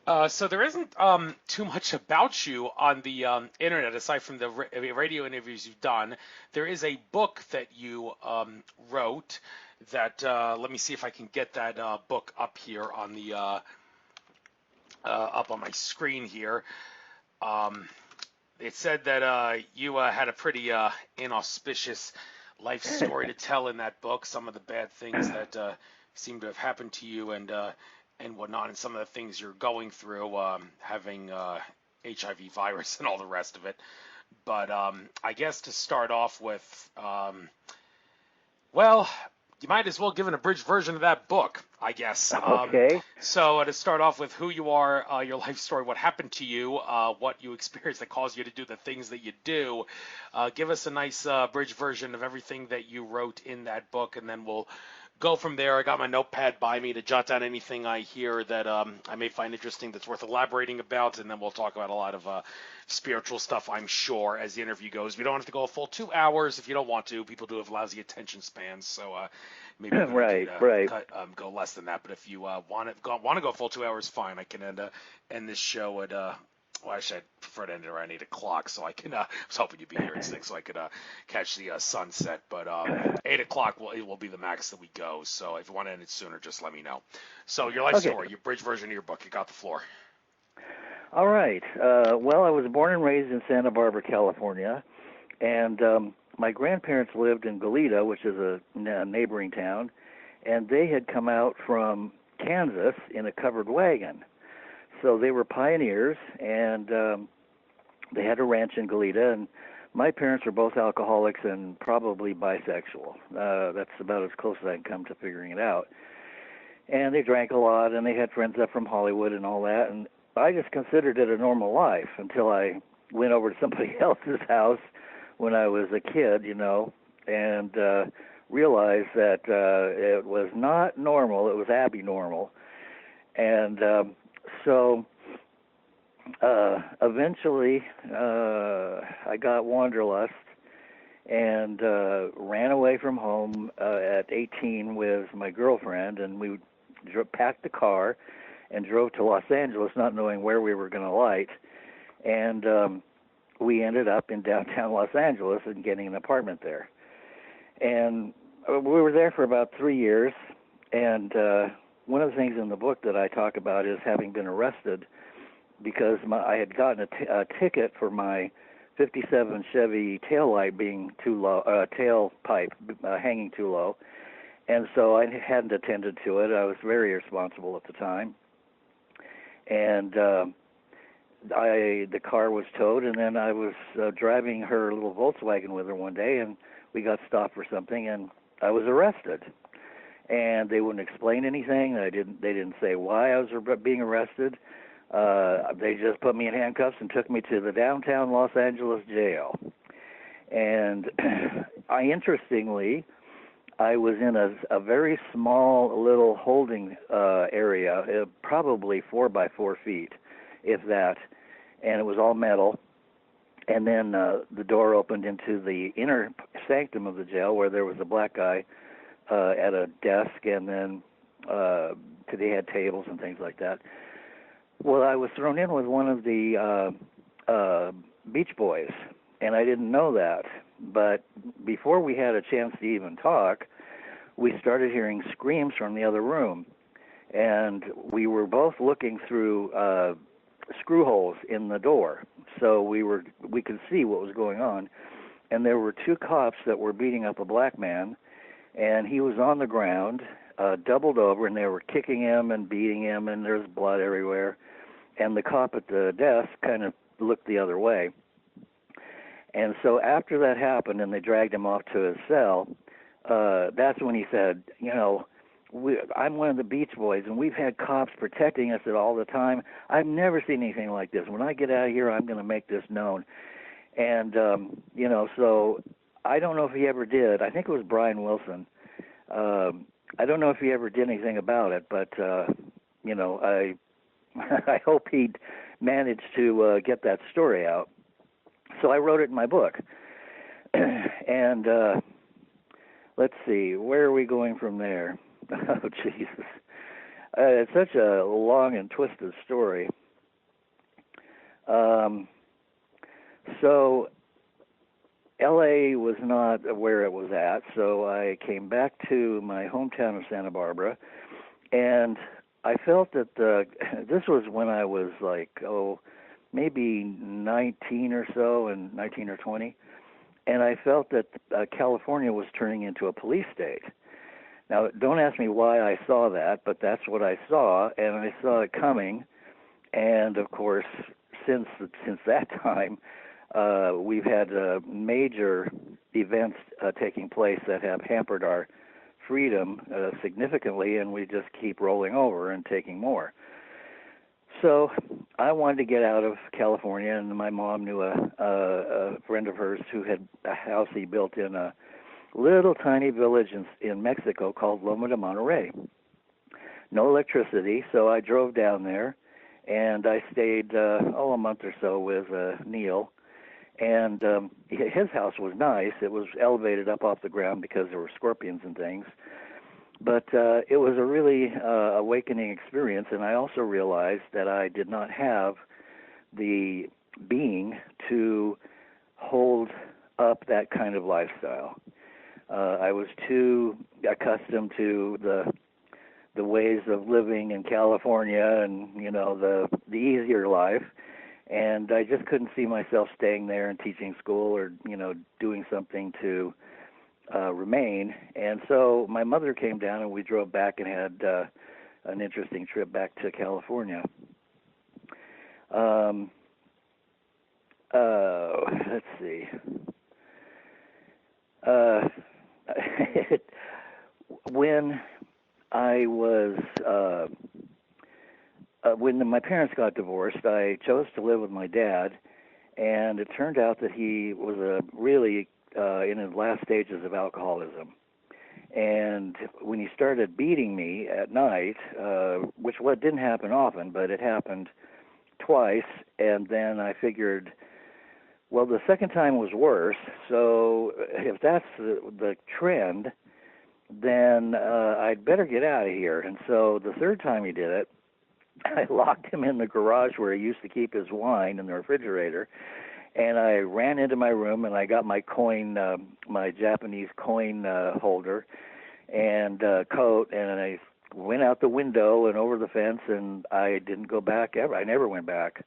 So there isn't too much about you on the internet aside from the radio interviews you've done. There is a book that you wrote that let me see if I can get that book up here on the up on my screen here. Um, it said that you had a pretty inauspicious life story to tell in that book. Some of the bad things that seem to have happened to you and whatnot, and some of the things you're going through, having HIV virus and all the rest of it. But I guess to start off with, well, you might as well give an abridged version of that book, I guess. Okay. So to start off with who you are, your life story, what happened to you, what you experienced that caused you to do the things that you do. Give us a nice abridged version of everything that you wrote in that book, and then we'll go from there. I got my notepad by me to jot down anything I hear that I may find interesting that's worth elaborating about, and then we'll talk about a lot of spiritual stuff, I'm sure, as the interview goes. We don't have to go a full 2 hours if you don't want to. People do have lousy attention spans, so maybe we Right, could right. go less than that. But if you want to go full 2 hours, fine. I can end this show at well, actually, I'd prefer to end it around 8 o'clock, so I can. I was hoping you'd be here at 6, so I could catch the sunset. But 8 o'clock will be the max that we go. So if you want to end it sooner, just let me know. So your life Okay. story, your bridge version of your book. You got the floor. All right. Well, I was born and raised in Santa Barbara, California, and my grandparents lived in Goleta, which is a neighboring town, and they had come out from Kansas in a covered wagon. So they were pioneers, and they had a ranch in Goleta, and my parents were both alcoholics and probably bisexual. That's about as close as I can come to figuring it out. And they drank a lot, and they had friends up from Hollywood and all that, and I just considered it a normal life until I went over to somebody else's house when I was a kid, and realized that it was not normal, it was abnormal. And so eventually I got wanderlust and ran away from home at 18 with my girlfriend, and we packed the car and drove to Los Angeles not knowing where we were going to light. And we ended up in downtown Los Angeles and getting an apartment there. And we were there for about 3 years, and one of the things in the book that I talk about is having been arrested because I had gotten a ticket for my 57 Chevy taillight being too low, tailpipe hanging too low, and so I hadn't attended to it. I was very irresponsible at the time, and the car was towed, and then I was driving her little Volkswagen with her one day, and we got stopped for something, and I was arrested. And they wouldn't explain anything. They didn't say why I was being arrested. They just put me in handcuffs and took me to the downtown Los Angeles jail. And interestingly, I was in a very small little holding area, probably 4 by 4 feet, if that, and it was all metal. And then the door opened into the inner sanctum of the jail where there was a black guy at a desk, and then they had tables and things like that. Well, I was thrown in with one of the Beach Boys, and I didn't know that. But before we had a chance to even talk, we started hearing screams from the other room, and we were both looking through screw holes in the door, so we could see what was going on. And there were 2 cops that were beating up a black man, and he was on the ground, doubled over, and they were kicking him and beating him, and there's blood everywhere. And the cop at the desk kind of looked the other way. And so after that happened and they dragged him off to his cell, that's when he said, I'm one of the Beach Boys, and we've had cops protecting us all the time. I've never seen anything like this. When I get out of here, I'm going to make this known. And, so I don't know if he ever did. I think it was Brian Wilson. I don't know if he ever did anything about it, but, I hope he'd managed to get that story out. So I wrote it in my book. And let's see, where are we going from there? Oh, Jesus. It's such a long and twisted story. Um, so LA was not where it was at, so I came back to my hometown of Santa Barbara, and I felt that this was when I was like, maybe 19 or so, and 19 or 20, and I felt that California was turning into a police state. Now, don't ask me why I saw that, but that's what I saw, and I saw it coming. And of course, since that time, we've had major events taking place that have hampered our freedom significantly, and we just keep rolling over and taking more. So I wanted to get out of California, and my mom knew a friend of hers who had a house he built in a little tiny village in Mexico called Loma de Monterrey. No electricity, so I drove down there, and I stayed a month or so with Neil. And his house was nice. It was elevated up off the ground because there were scorpions and things. But it was a really awakening experience, and I also realized that I did not have the being to hold up that kind of lifestyle. I was too accustomed to the ways of living in California, and the easier life, and I just couldn't see myself staying there and teaching school or doing something to remain. And so my mother came down, and we drove back and had an interesting trip back to California. Let's see. When I was when my parents got divorced, I chose to live with my dad, and it turned out that he was really in his last stages of alcoholism. And when he started beating me at night, which didn't happen often, but it happened twice, and then I figured, well, the second time was worse, so if that's the trend, then I'd better get out of here. And so the third time he did it, I locked him in the garage where he used to keep his wine in the refrigerator, and I ran into my room, and I got my my Japanese coin holder and coat, and I went out the window and over the fence, and I didn't go back ever. I never went back.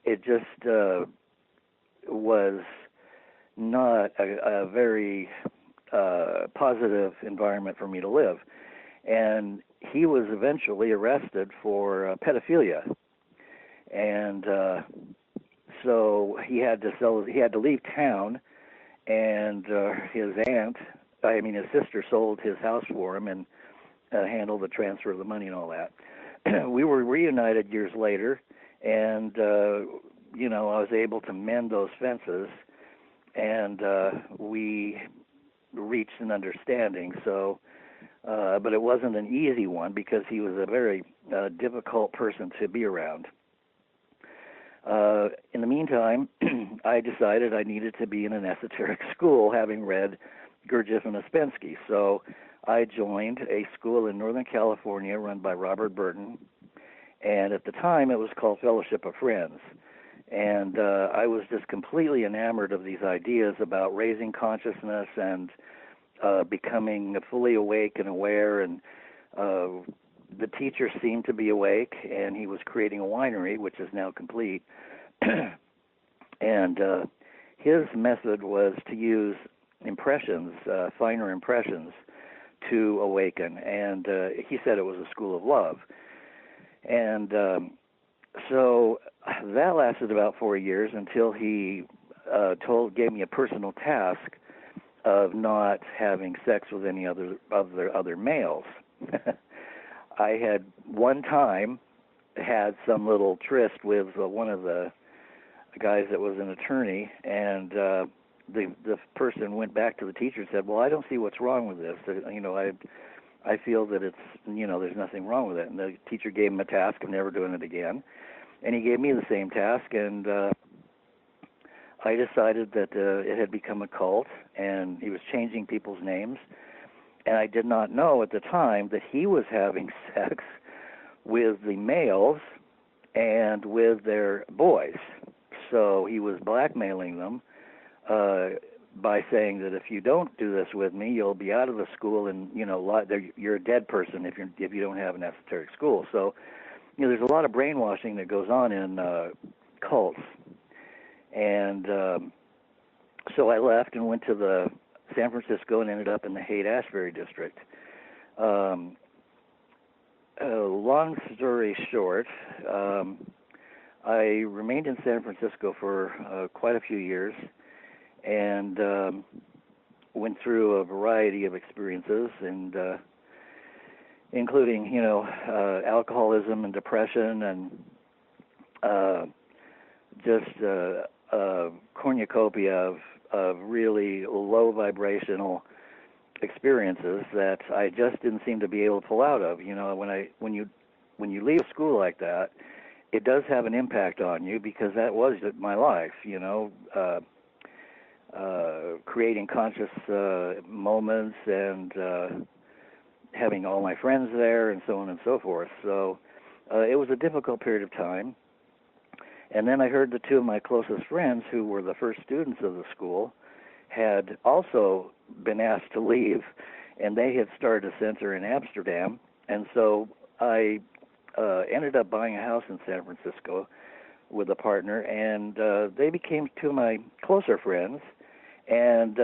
It just was not a very positive environment for me to live. And he was eventually arrested for pedophilia. And so he had to leave town, and his sister sold his house for him and handled the transfer of the money and all that. We were reunited years later, and I was able to mend those fences, and we reached an understanding. So, but it wasn't an easy one because he was a very difficult person to be around. In the meantime, I decided I needed to be in an esoteric school, having read Gurdjieff and Ouspensky. So I joined a school in Northern California run by Robert Burton, and at the time it was called Fellowship of Friends. And I was just completely enamored of these ideas about raising consciousness and becoming fully awake and aware. And the teacher seemed to be awake, and he was creating a winery, which is now complete. And his method was to use impressions, finer impressions, to awaken. And he said it was a school of love. And so that lasted about 4 years until he gave me a personal task of not having sex with any other males. I had one time had some little tryst with one of the guys that was an attorney, and the person went back to the teacher and said, "Well, I don't see what's wrong with this. I feel that it's there's nothing wrong with it." And the teacher gave him a task of never doing it again, and he gave me the same task, and I decided that it had become a cult, and he was changing people's names. And I did not know at the time that he was having sex with the males and with their boys. So he was blackmailing them by saying that if you don't do this with me, you'll be out of the school, and you're a dead person if you don't have an esoteric school. So there's a lot of brainwashing that goes on in cults, and so I left and went to the San Francisco and ended up in the Haight-Ashbury district. Long story short, I remained in San Francisco for quite a few years and went through a variety of experiences, and including, alcoholism and depression and just a cornucopia of really low vibrational experiences that I just didn't seem to be able to pull out of. When you leave school like that, it does have an impact on you, because that was my life. Creating conscious moments and having all my friends there and so on and so forth. So it was a difficult period of time. And then I heard that two of my closest friends, who were the first students of the school, had also been asked to leave, and they had started a center in Amsterdam. And so I ended up buying a house in San Francisco with a partner, and they became two of my closer friends. And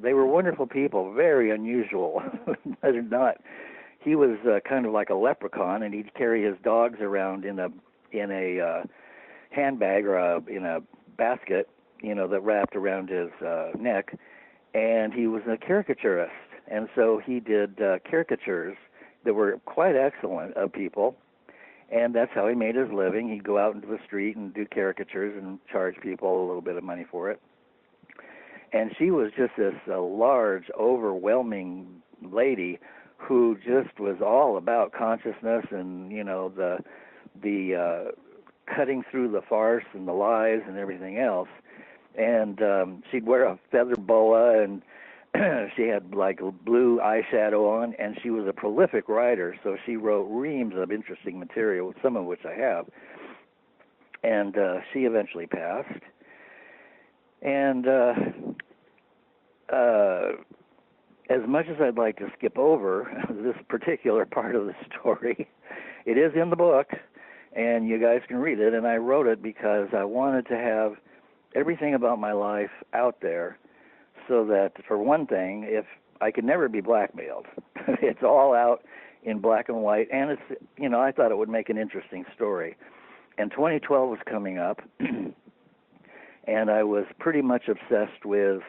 they were wonderful people, very unusual. He was kind of like a leprechaun, and he'd carry his dogs around in a handbag or in a basket, that wrapped around his neck. And he was a caricaturist, and so he did caricatures that were quite excellent of people, and that's how he made his living. He'd go out into the street and do caricatures and charge people a little bit of money for it. And she was just this large, overwhelming lady who just was all about consciousness and, the cutting through the farce and the lies and everything else. And she'd wear a feather boa, and she had like blue eyeshadow on, and she was a prolific writer, so she wrote reams of interesting material, some of which I have. And she eventually passed. And as much as I'd like to skip over this particular part of the story, it is in the book, and you guys can read it. And I wrote it because I wanted to have everything about my life out there, so that, for one thing, if I could never be blackmailed, it's all out in black and white, and it's, I thought it would make an interesting story. And 2012 was coming up, and I was pretty much obsessed with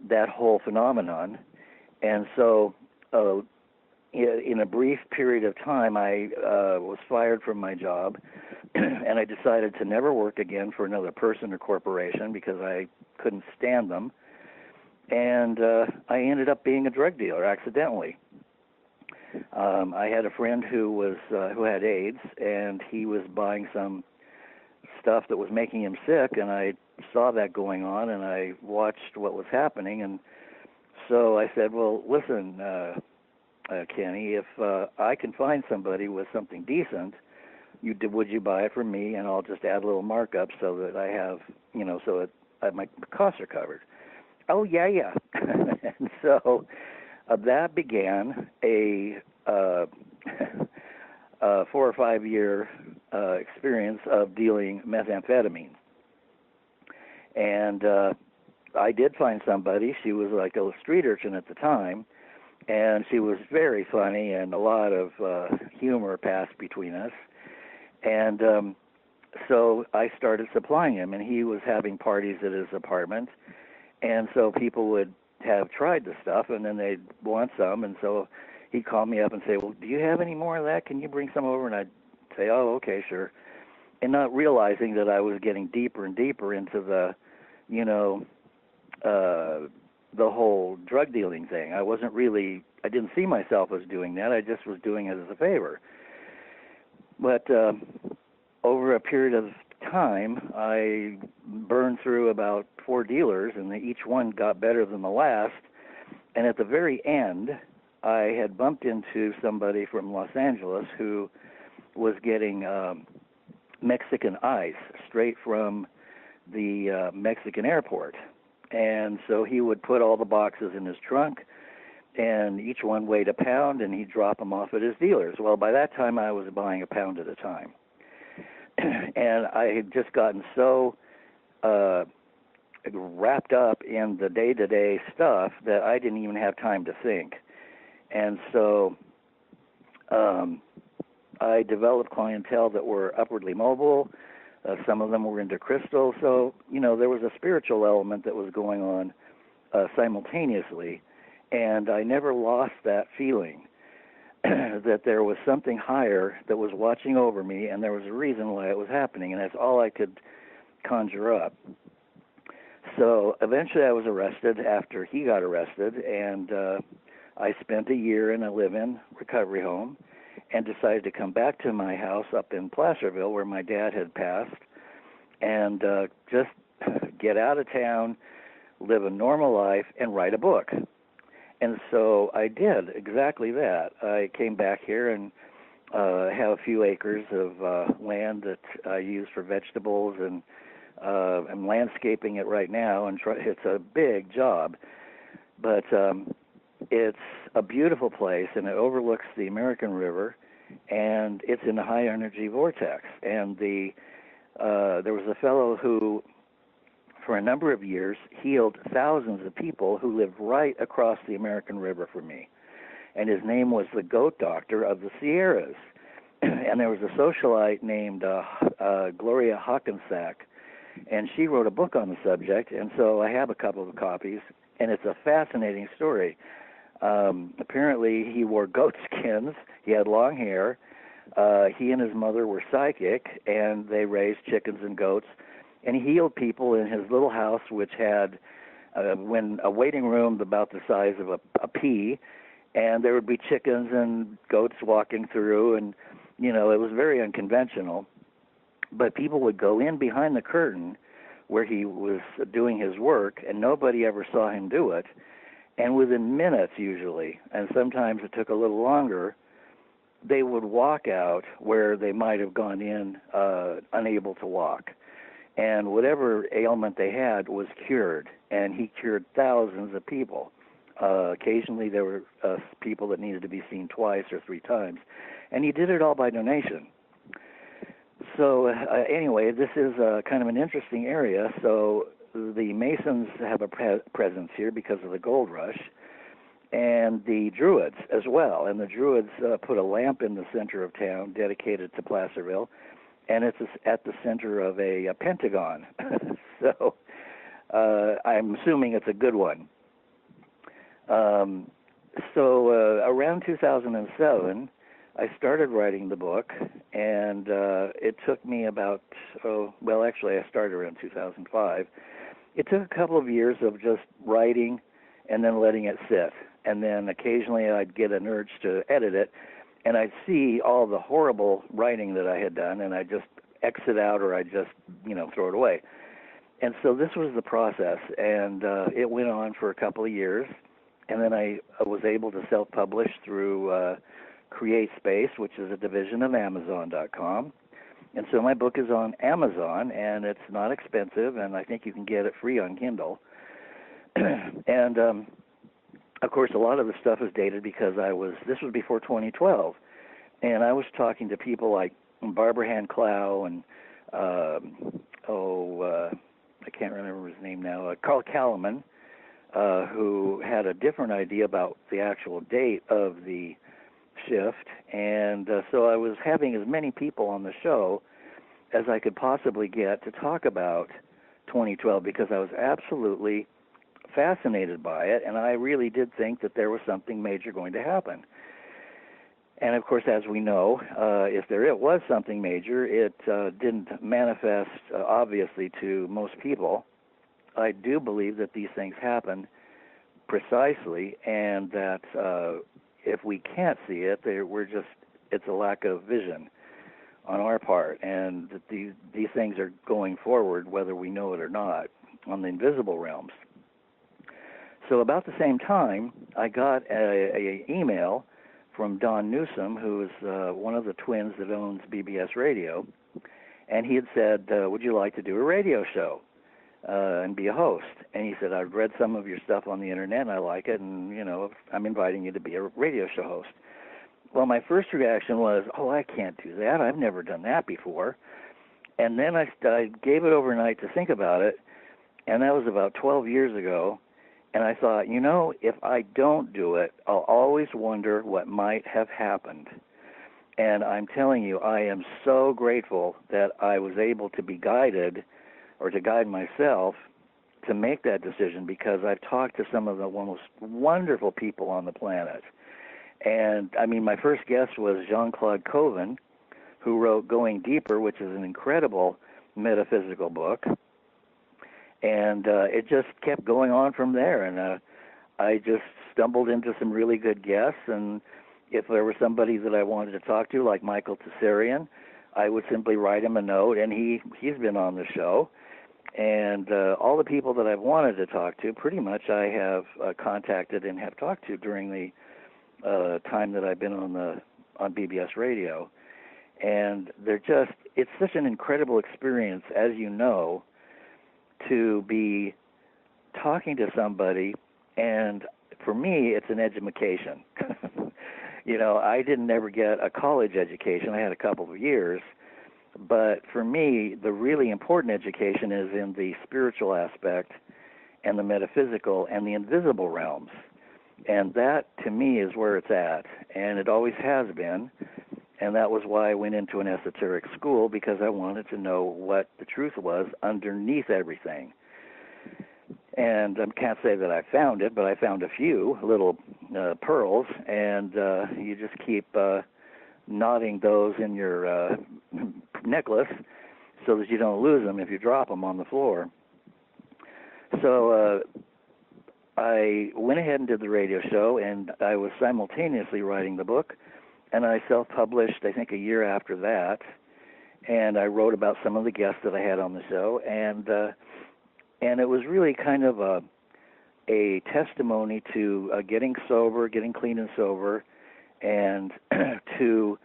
that whole phenomenon. And so in a brief period of time, I was fired from my job, and I decided to never work again for another person or corporation because I couldn't stand them. And I ended up being a drug dealer accidentally. I had a friend who had AIDS, and he was buying some stuff that was making him sick, and I saw that going on, and I watched what was happening. And so I said, well, listen, Kenny, if I can find somebody with something decent, would you buy it from me, and I'll just add a little markup so that I have, so that my costs are covered. Oh, yeah. And so that began a 4 or 5 year experience of dealing methamphetamine. And I did find somebody. She was like a street urchin at the time, and she was very funny, and a lot of humor passed between us. And so I started supplying him, and he was having parties at his apartment. And so people would have tried the stuff, and then they'd want some. And so he'd call me up and say, well, do you have any more of that? Can you bring some over? And I'd say, oh, okay, sure. And not realizing that I was getting deeper and deeper into the, the whole drug dealing thing. I didn't see myself as doing that. I just was doing it as a favor. But over a period of time, I burned through about 4 dealers, and each one got better than the last. And at the very end, I had bumped into somebody from Los Angeles who was getting Mexican ice straight from the Mexican airport. And so he would put all the boxes in his trunk, and each one weighed a pound, and he'd drop them off at his dealers. Well, by that time, I was buying a pound at a time. And I had just gotten so wrapped up in the day-to-day stuff that I didn't even have time to think. And so I developed clientele that were upwardly mobile. Some of them were into crystal. So, there was a spiritual element that was going on simultaneously. And I never lost that feeling that there was something higher that was watching over me, and there was a reason why it was happening. And that's all I could conjure up. So eventually I was arrested after he got arrested, and I spent a year in a live-in recovery home and decided to come back to my house up in Placerville where my dad had passed and just get out of town, live a normal life, and write a book. And so I did exactly that. I came back here and have a few acres of land that I use for vegetables, and I'm landscaping it right now, and it's a big job. But it's a beautiful place, and it overlooks the American River, and it's in a high-energy vortex. And there was a fellow who, for a number of years, healed thousands of people who lived right across the American River from me. And his name was the Goat Doctor of the Sierras. And there was a socialite named Gloria Hockensack, and she wrote a book on the subject, and so I have a couple of copies, and it's a fascinating story. Apparently, he wore goat skins, he had long hair, he and his mother were psychic, and they raised chickens and goats, and he healed people in his little house, which had a waiting room about the size of a pea, and there would be chickens and goats walking through, and, it was very unconventional. But people would go in behind the curtain where he was doing his work, and nobody ever saw him do it. And within minutes, usually, and sometimes it took a little longer, they would walk out where they might have gone in unable to walk. And whatever ailment they had was cured, and he cured thousands of people. Occasionally there were people that needed to be seen twice or three times, and he did it all by donation. So anyway, this is kind of an interesting area. So the Masons have a presence here because of the gold rush, and the Druids as well. And the Druids put a lamp in the center of town dedicated to Placerville, and it's at the center of a pentagon. So I'm assuming it's a good one. So around 2007, I started writing the book, and it took me about, actually I started around 2005. It took a couple of years of just writing and then letting it sit. And then occasionally I'd get an urge to edit it, and I'd see all the horrible writing that I had done, and I'd just exit out or I'd just, throw it away. And so this was the process, and it went on for a couple of years. And then I was able to self-publish through CreateSpace, which is a division of Amazon.com. And so my book is on Amazon, and it's not expensive, and I think you can get it free on Kindle. And, of course, a lot of the stuff is dated because this was before 2012, and I was talking to people like Barbara Hand Clow and, I can't remember his name now, Carl Kalaman, who had a different idea about the actual date of the shift, and so I was having as many people on the show as I could possibly get to talk about 2012 because I was absolutely fascinated by it, and I really did think that there was something major going to happen. And of course, as we know, if there was something major, it didn't manifest obviously to most people. I do believe that these things happen precisely, and that if we can't see it, it's a lack of vision on our part, and that these things are going forward whether we know it or not on the invisible realms. so about the same time, I got a email from Don Newsom, who is one of the twins that owns BBS Radio, and he had said, would you like to do a radio show and be a host? And he said, I've read some of your stuff on the internet, and I like it, and, I'm inviting you to be a radio show host. Well, my first reaction was, I can't do that. I've never done that before. And then I gave it overnight to think about it, and that was about 12 years ago. And I thought, if I don't do it, I'll always wonder what might have happened. And I'm telling you, I am so grateful that I was able to be guided, or to guide myself, to make that decision, because I've talked to some of the most wonderful people on the planet. And, my first guest was Jean-Claude Coven, who wrote Going Deeper, which is an incredible metaphysical book. And it just kept going on from there. And I just stumbled into some really good guests. And if there was somebody that I wanted to talk to, like Michael Tessarian, I would simply write him a note, and he's been on the show. And all the people that I've wanted to talk to, pretty much I have contacted and have talked to during the time that I've been on BBS Radio. And it's such an incredible experience, as you know, to be talking to somebody, and for me, it's an education. I didn't ever get a college education. I had a couple of years, but for me, the really important education is in the spiritual aspect and the metaphysical and the invisible realms. And that, to me, is where it's at, and it always has been. And that was why I went into an esoteric school, because I wanted to know what the truth was underneath everything. And I can't say that I found it, but I found a few little pearls, and you just keep knotting those in your necklace so that you don't lose them if you drop them on the floor. So I went ahead and did the radio show, and I was simultaneously writing the book. And I self-published, I think, a year after that, and I wrote about some of the guests that I had on the show, and it was really kind of a testimony to getting sober, getting clean and sober, and to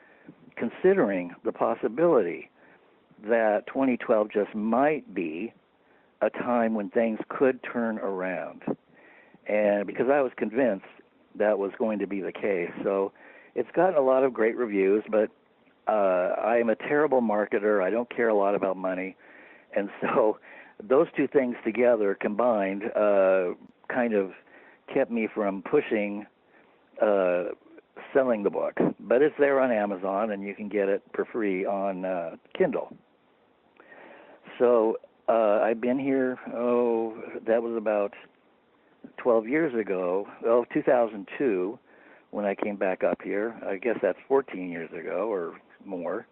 considering the possibility that 2012 just might be a time when things could turn around, and because I was convinced that was going to be the case. So it's gotten a lot of great reviews, but I am a terrible marketer. I don't care a lot about money. And so those two things together combined kind of kept me from pushing selling the book. But it's there on Amazon, and you can get it for free on Kindle. So I've been here, that was about 12 years ago, 2002. When I came back up here. I guess that's 14 years ago or more.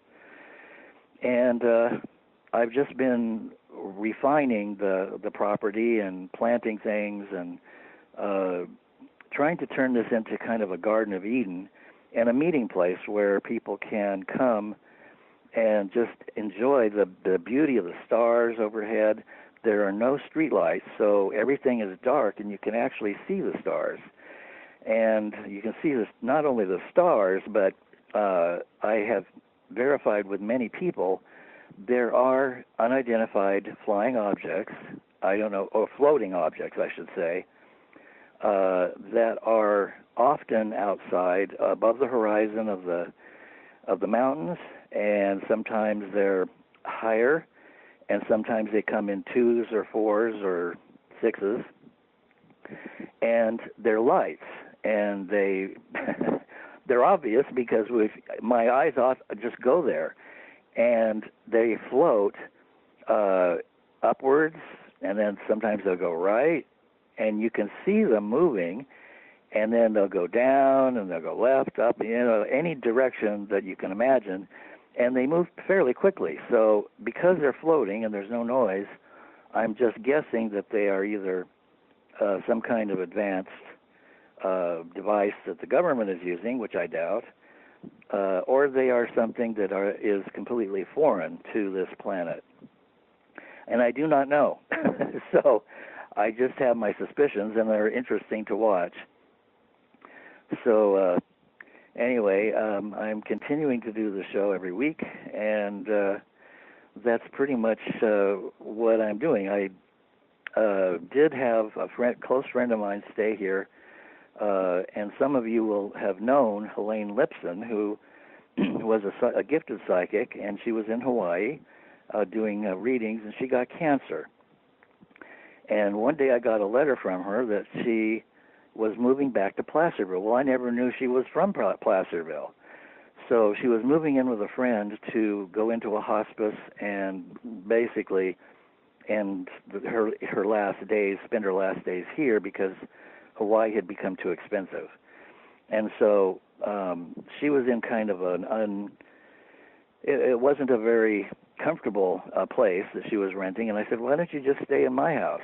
And I've just been refining the property and planting things and trying to turn this into kind of a Garden of Eden and a meeting place where people can come and just enjoy the beauty of the stars overhead. There are no streetlights, so everything is dark, and you can actually see the stars. And you can see this, not only the stars, but I have verified with many people there are unidentified flying objects, or floating objects, I should say, that are often outside above the horizon of the mountains, and sometimes they're higher, and sometimes they come in 2s or 4s or 6s, and they're lights. And they're obvious because my eyes just go there, and they float upwards, and then sometimes they'll go right, and you can see them moving, and then they'll go down, and they'll go left, up, any direction that you can imagine, and they move fairly quickly. So because they're floating and there's no noise, I'm just guessing that they are either some kind of advanced device that the government is using, which I doubt, or they are something that is completely foreign to this planet. And I do not know. So I just have my suspicions, and they're interesting to watch. So anyway, I'm continuing to do the show every week, and that's pretty much what I'm doing. I did have a close friend of mine stay here, and some of you will have known Helene Lipson, who was a gifted psychic, and she was in Hawaii doing readings, and she got cancer. And one day I got a letter from her that she was moving back to Placerville. Well, I never knew she was from Placerville. So she was moving in with a friend to go into a hospice and basically end her last days, spend her last days here because Hawaii had become too expensive. And so she was in kind of it wasn't a very comfortable place that she was renting, and I said, why don't you just stay in my house?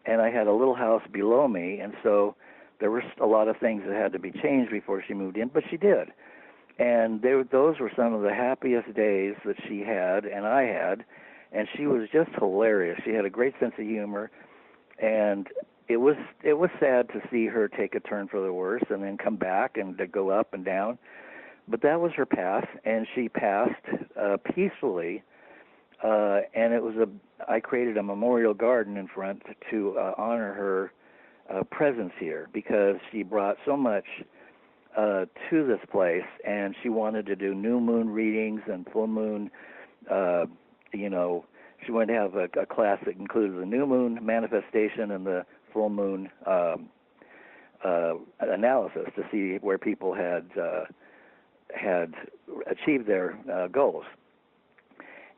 And I had a little house below me, and so there were a lot of things that had to be changed before she moved in, but she did. And those were some of the happiest days that she had and I had, and she was just hilarious. She had a great sense of humor, and it was sad to see her take a turn for the worse and then come back and to go up and down. But that was her path, and she passed peacefully. And I created a memorial garden in front to honor her presence here, because she brought so much to this place, and she wanted to do new moon readings and full moon. She wanted to have a class that included the new moon manifestation and the full moon analysis to see where people had achieved their goals.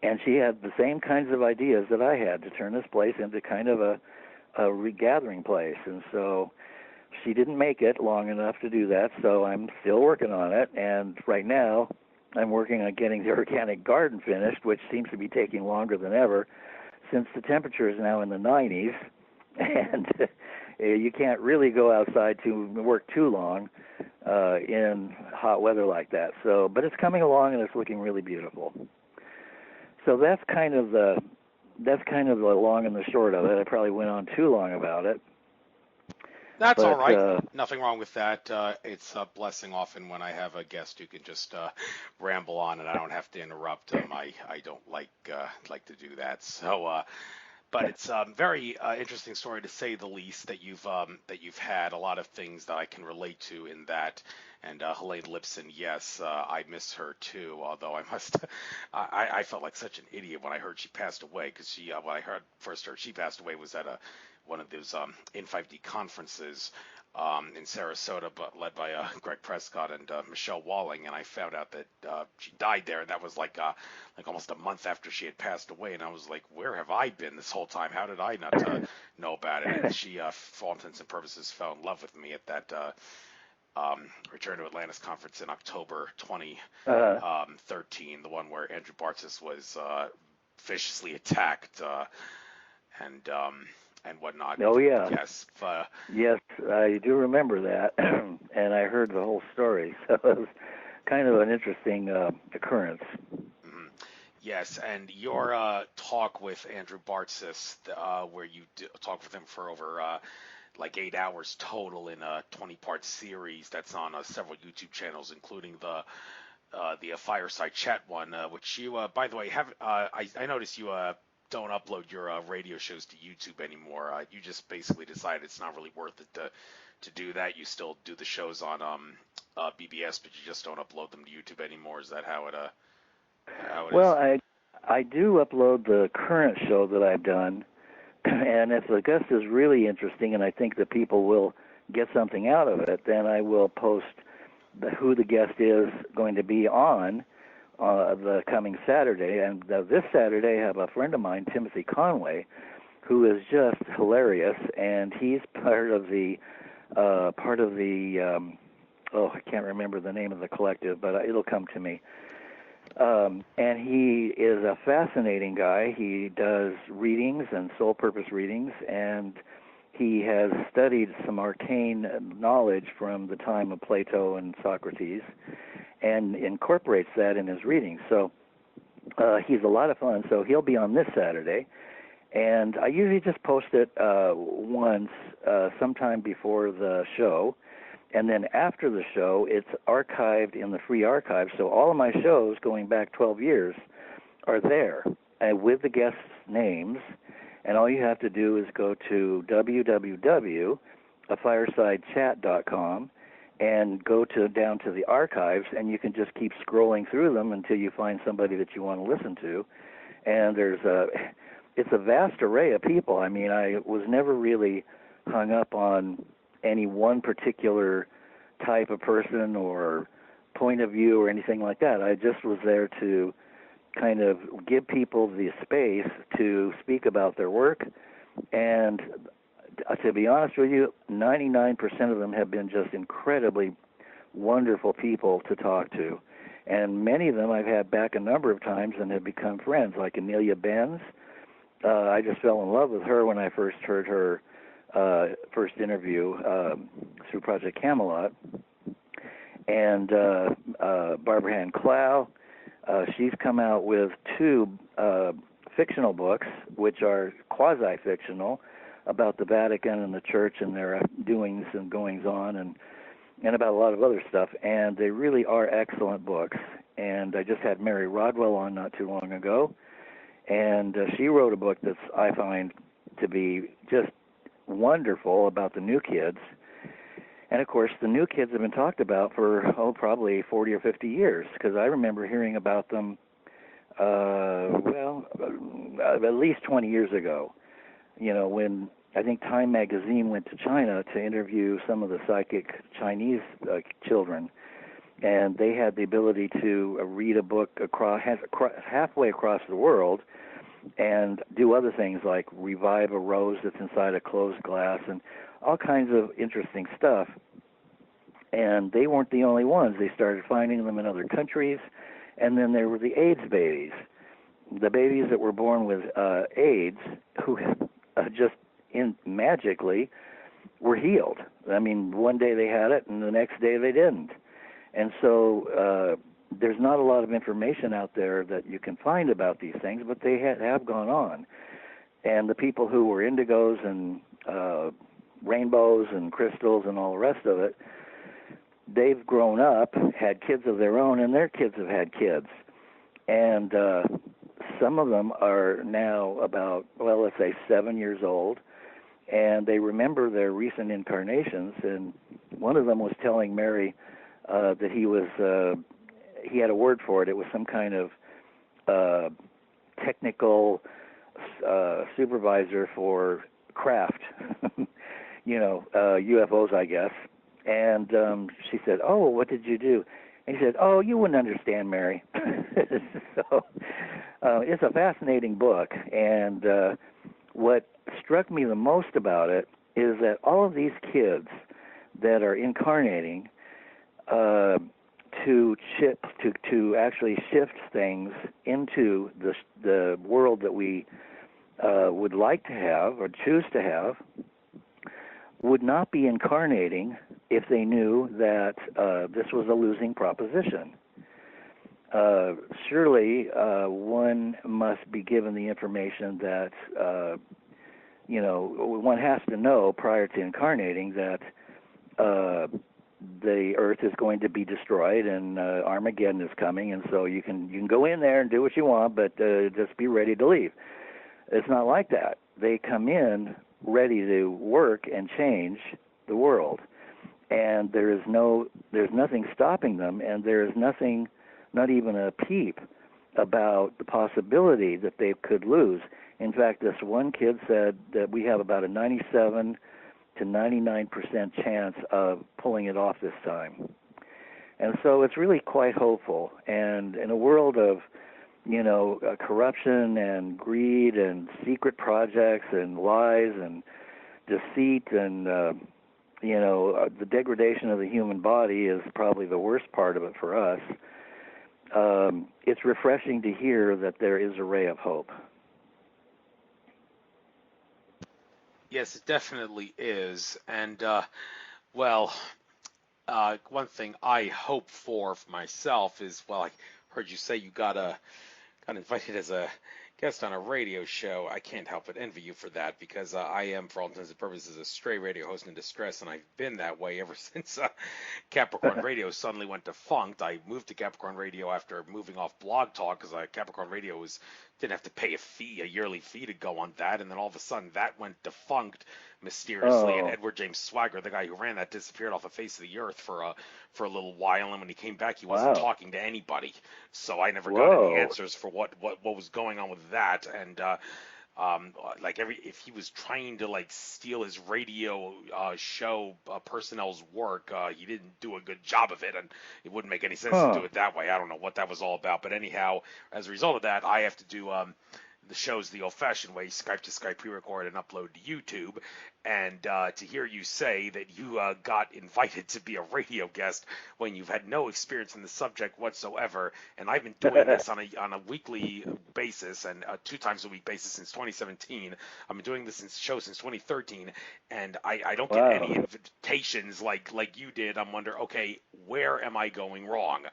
And she had the same kinds of ideas that I had to turn this place into kind of a regathering place. And so she didn't make it long enough to do that, so I'm still working on it. And right now, I'm working on getting the organic garden finished, which seems to be taking longer than ever, since the temperature is now in the 90s, and you can't really go outside to work too long in hot weather like that. So, but it's coming along, and it's looking really beautiful. So that's kind of the long and the short of it. I probably went on too long about it. That's all right. Nothing wrong with that. It's a blessing often when I have a guest who can just ramble on and I don't have to interrupt them. I don't like to do that. So, but it's a very interesting story to say the least that you've had a lot of things that I can relate to in that. And Helene Lipson, yes, I miss her too. Although I felt like such an idiot when I heard she passed away, because when I first heard she passed away was at one of those N5D conferences in Sarasota, but led by Greg Prescott and Michelle Walling, and I found out that she died there, and that was like almost a month after she had passed away, and I was like, where have I been this whole time? How did I not know about it? And she, for all intents and purposes, fell in love with me at that Return to Atlantis conference in October 2013, the one where Andrew Bartzis was viciously attacked and whatnot. Oh yeah. Yes. Yes, I do remember that, and I heard the whole story. So it was kind of an interesting occurrence. Mm-hmm. Yes, and your talk with Andrew Bartzis, where you talked with him for over like 8 hours total in a 20-part series that's on several YouTube channels, including the Fireside Chat one, which you, by the way, have. I noticed you don't upload your radio shows to YouTube anymore. You just basically decided it's not really worth it to do that. You still do the shows on BBS, but you just don't upload them to YouTube anymore. Is that how it Well, is? I do upload the current show that I've done, and if the guest is really interesting and I think that people will get something out of it, then I will post who the guest is going to be on the coming Saturday. And this Saturday I have a friend of mine, Timothy Conway, who is just hilarious, and he's part of the I can't remember the name of the collective, but it'll come to me. And he is a fascinating guy. He does readings and soul purpose readings, and he has studied some arcane knowledge from the time of Plato and Socrates and incorporates that in his readings. So he's a lot of fun. So he'll be on this Saturday. And I usually just post it once, sometime before the show, and then after the show, it's archived in the free archive. So all of my shows going back 12 years are there, with the guests' names. And all you have to do is go to www.afiresideChat.com and go down to the archives, and you can just keep scrolling through them until you find somebody that you want to listen to. And it's a vast array of people. I mean, I was never really hung up on any one particular type of person or point of view or anything like that. I just was there to kind of give people the space to speak about their work. And to be honest with you, 99% of them have been just incredibly wonderful people to talk to. And many of them I've had back a number of times and have become friends, like Amelia Benz. I just fell in love with her when I first heard her first interview through Project Camelot. And Barbara Ann Clow, she's come out with 2 fictional books, which are quasi-fictional, about the Vatican and the Church and their doings and goings-on, and about a lot of other stuff. And they really are excellent books. And I just had Mary Rodwell on not too long ago, and she wrote a book that I find to be just wonderful about the new kids. And of course, the new kids have been talked about for, probably 40 or 50 years, because I remember hearing about them, at least 20 years ago. You know, when I think Time magazine went to China to interview some of the psychic Chinese children, and they had the ability to read a book halfway across the world and do other things like revive a rose that's inside a closed glass and all kinds of interesting stuff. And they weren't the only ones. They started finding them in other countries. And then there were the AIDS babies, the babies that were born with AIDS, who just magically were healed. I mean, one day they had it, and the next day they didn't. And so there's not a lot of information out there that you can find about these things, but they have gone on. And the people who were indigos and rainbows and crystals and all the rest of it, they've grown up, had kids of their own, and their kids have had kids. And some of them are now about, let's say 7 years old, and they remember their recent incarnations. And one of them was telling Mary that he had a word for it. It was some kind of technical supervisor for craft, UFOs, I guess. And she said, "Oh, what did you do?" And he said, "Oh, you wouldn't understand, Mary." So it's a fascinating book. And what struck me the most about it is that all of these kids that are incarnating to actually shift things into the world that we would like to have or choose to have, would not be incarnating if they knew that this was a losing proposition. Surely one must be given the information that one has to know prior to incarnating that the earth is going to be destroyed and Armageddon is coming, and so you can go in there and do what you want, but just be ready to leave. It's not like that. They come in ready to work and change the world, and there's nothing stopping them, and there's nothing, not even a peep about the possibility that they could lose. In fact, this one kid said that we have about a 97 to 99% chance of pulling it off this time. And so it's really quite hopeful. And in a world of, corruption and greed and secret projects and lies and deceit and, the degradation of the human body is probably the worst part of it for us. It's refreshing to hear that there is a ray of hope. Yes, it definitely is. And, one thing I hope for myself is, I heard you say you got invited as a guest on a radio show, I can't help but envy you for that because I am, for all intents and purposes, a stray radio host in distress, and I've been that way ever since Capricorn Radio suddenly went defunct. I moved to Capricorn Radio after moving off Blog Talk because Capricorn Radio didn't have to pay a yearly fee to go on that, and then all of a sudden that went defunct mysteriously, and Oh, Edward James Swagger, the guy who ran that, disappeared off the face of the earth for a little while, and when he came back, he wasn't wow. talking to anybody. So I never got any Whoa. answers for what was going on with that, and like if he was trying to like steal his radio show personnel's work, he didn't do a good job of it, and it wouldn't make any sense to Huh. do it that way. I don't know what that was all about, but anyhow, as a result of that, I have to do the shows the old-fashioned way, Skype to Skype, pre-record and upload to YouTube. And to hear you say that you got invited to be a radio guest when you've had no experience in the subject whatsoever, and I've been doing this on a weekly basis and a 2 times a week basis since 2017. I've been doing this since 2013, and I don't get any Wow. invitations like you did. I'm wondering, okay, where am I going wrong?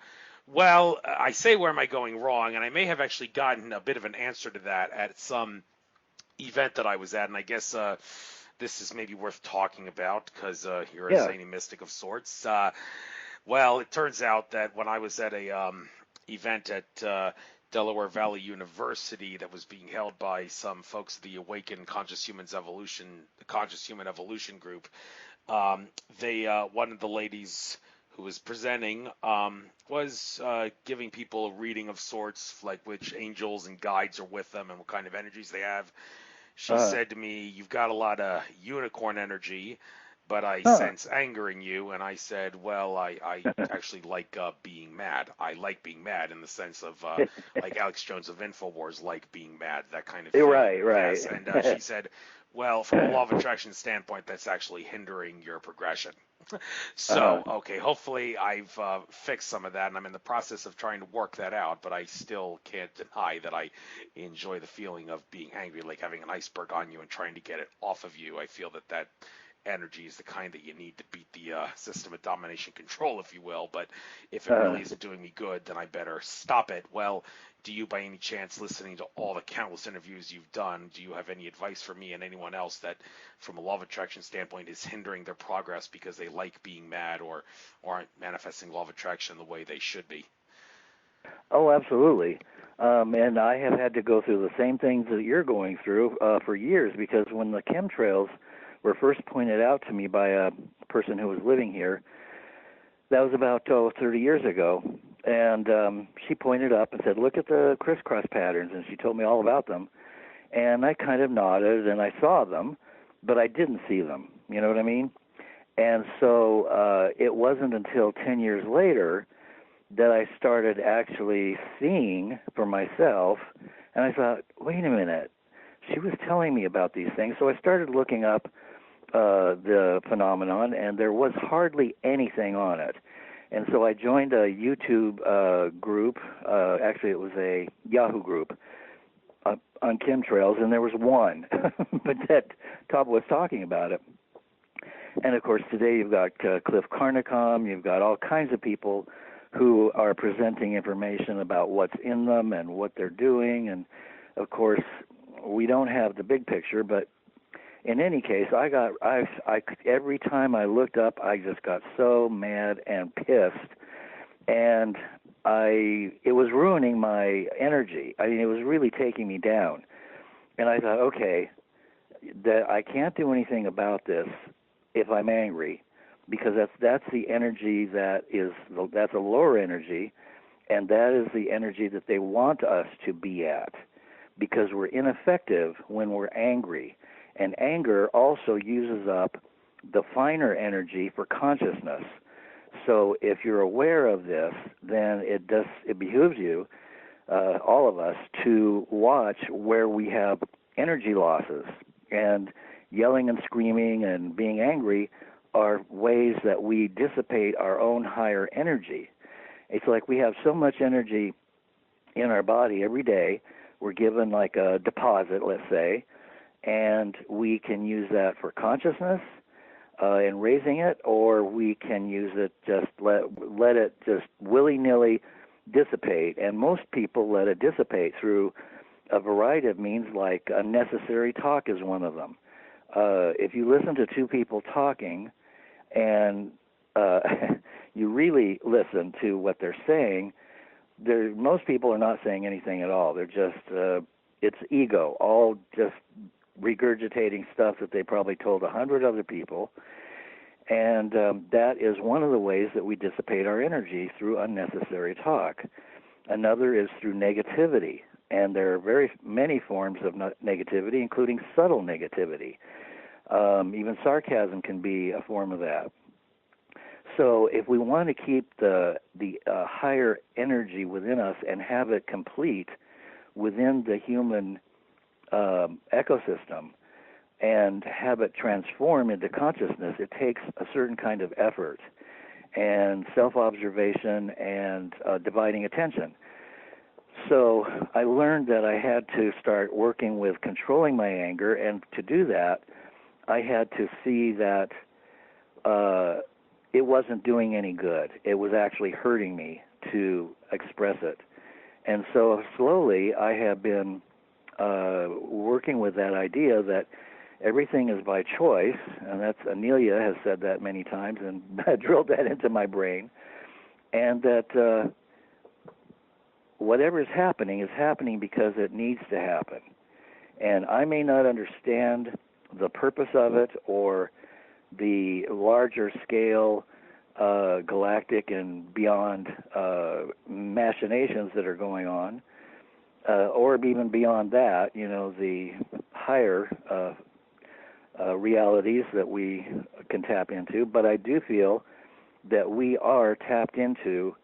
Well, I say where am I going wrong, and I may have actually gotten a bit of an answer to that at some event that I was at, and I guess this is maybe worth talking about because you're a Yeah. zany mystic of sorts. Well, it turns out that when I was at a event at Delaware Valley University that was being held by some folks of the Awakened Conscious Human Evolution group, they one of the ladies who was presenting was giving people a reading of sorts, like which angels and guides are with them and what kind of energies they have. She Uh, said to me, "You've got a lot of unicorn energy, but I huh. sense anger in you." And I said, "Well, I actually like being mad. I like being mad in the sense of like Alex Jones of Infowars, like being mad, that kind of feeling." Right, Yes. right. And she said, "Well, from a law of attraction standpoint, that's actually hindering your progression." Uh-huh. So, okay, hopefully I've fixed some of that, and I'm in the process of trying to work that out, but I still can't deny that I enjoy the feeling of being angry, like having an iceberg on you and trying to get it off of you. I feel that energy is the kind that you need to beat the system of domination control, if you will, but if it Uh, really isn't doing me good, then I better stop it. Well, do you, by any chance, listening to all the countless interviews you've done, do you have any advice for me and anyone else that, from a law of attraction standpoint, is hindering their progress because they like being mad or aren't manifesting law of attraction the way they should be? oh, absolutely. And I have had to go through the same things that you're going through for years because when the chemtrails were first pointed out to me by a person who was living here, that was about 30 years ago. And she pointed up and said, "Look at the crisscross patterns," and she told me all about them. And I kind of nodded and I saw them, but I didn't see them. You know what I mean? And so it wasn't until 10 years later that I started actually seeing for myself. And I thought, wait a minute, she was telling me about these things. So I started looking up the phenomenon, and there was hardly anything on it. And so I joined a YouTube group. Actually, it was a Yahoo group on chemtrails, and there was one, but that Top was talking about it. And of course, today you've got Cliff Carnicom, you've got all kinds of people who are presenting information about what's in them and what they're doing. And of course, we don't have the big picture, but in any case, I every time I looked up, I just got so mad and pissed, and it was ruining my energy. I mean, it was really taking me down. And I thought, okay, that I can't do anything about this if I'm angry, because that's the energy that's a lower energy, and that is the energy that they want us to be at, because we're ineffective when we're angry, and anger also uses up the finer energy for consciousness. So if you're aware of this, then it behooves you, all of us, to watch where we have energy losses. And yelling and screaming and being angry are ways that we dissipate our own higher energy. It's like we have so much energy in our body every day. We're given like a deposit, let's say, and we can use that for consciousness in raising it, or we can use it just let it just willy-nilly dissipate. And most people let it dissipate through a variety of means, like unnecessary talk is one of them. If you listen to two people talking and uh, you really listen to what they're saying, most people are not saying anything at all. They're just, it's ego, all just regurgitating stuff that they probably told 100 other people. And that is one of the ways that we dissipate our energy, through unnecessary talk. Another is through negativity. And there are very many forms of negativity, including subtle negativity. Even sarcasm can be a form of that. So if we want to keep the higher energy within us and have it complete within the human ecosystem and have it transform into consciousness, it takes a certain kind of effort and self-observation and dividing attention. So I learned that I had to start working with controlling my anger, and to do that, I had to see that it wasn't doing any good. It was actually hurting me to express it. And so slowly I have been working with that idea that everything is by choice, and that's Amelia has said that many times and drilled that into my brain, and that whatever is happening because it needs to happen. And I may not understand the purpose of it or the larger scale galactic and beyond machinations that are going on, or even beyond that, the higher realities that we can tap into. But I do feel that we are tapped into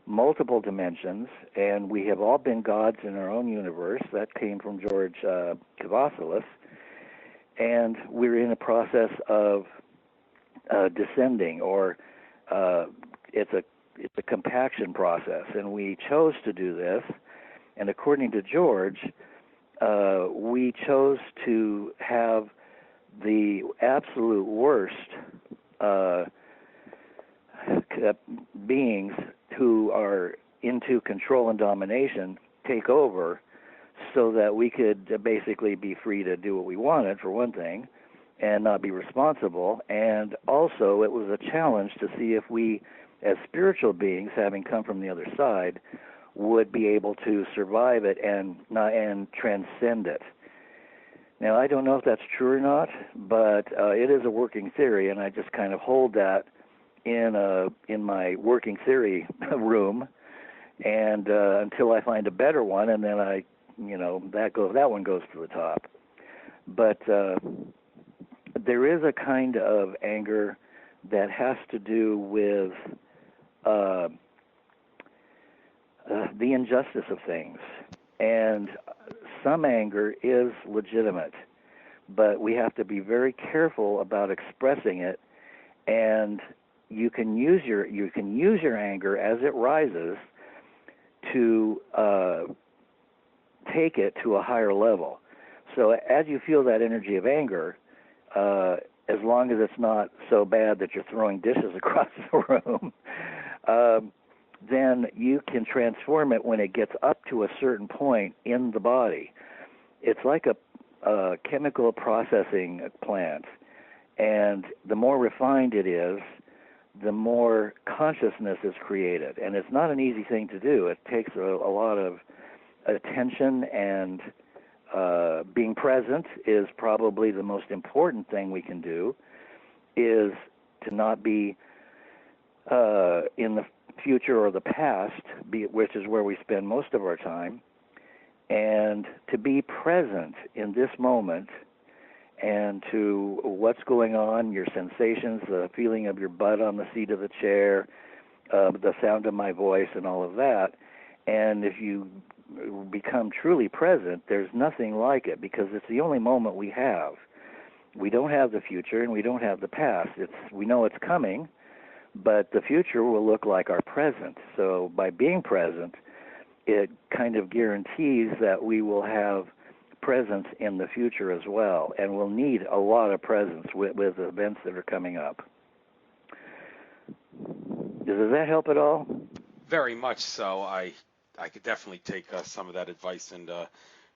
multiple dimensions, and we have all been gods in our own universe. That came from George Kavasilis. And we're in a process of descending, or it's a compaction process, and we chose to do this. And according to George, we chose to have the absolute worst beings who are into control and domination take over, so that we could basically be free to do what we wanted, for one thing, and not be responsible. And also, it was a challenge to see if we, as spiritual beings, having come from the other side, would be able to survive it and transcend it. Now, I don't know if that's true or not, but it is a working theory, and I just kind of hold that in my working theory room, and until I find a better one, and then that one goes to the top. But there is a kind of anger that has to do with the injustice of things. And some anger is legitimate, but we have to be very careful about expressing it. And you can use your anger as it rises to take it to a higher level. So as you feel that energy of anger, as long as it's not so bad that you're throwing dishes across the room, then you can transform it when it gets up to a certain point in the body. It's like a chemical processing plant, and the more refined it is, the more consciousness is created. And it's not an easy thing to do. It takes a lot of attention, and being present is probably the most important thing we can do, is to not be in the future or the past, which is where we spend most of our time, and to be present in this moment and to what's going on, your sensations, the feeling of your butt on the seat of the chair, the sound of my voice, and all of that. And if you become truly present, there's nothing like it, because it's the only moment we have. We don't have the future, and we don't have the past. We know it's coming, but the future will look like our present. So by being present, it kind of guarantees that we will have presence in the future as well, and we'll need a lot of presence with events that are coming up. Does that help at all? Very much so. I could definitely take some of that advice and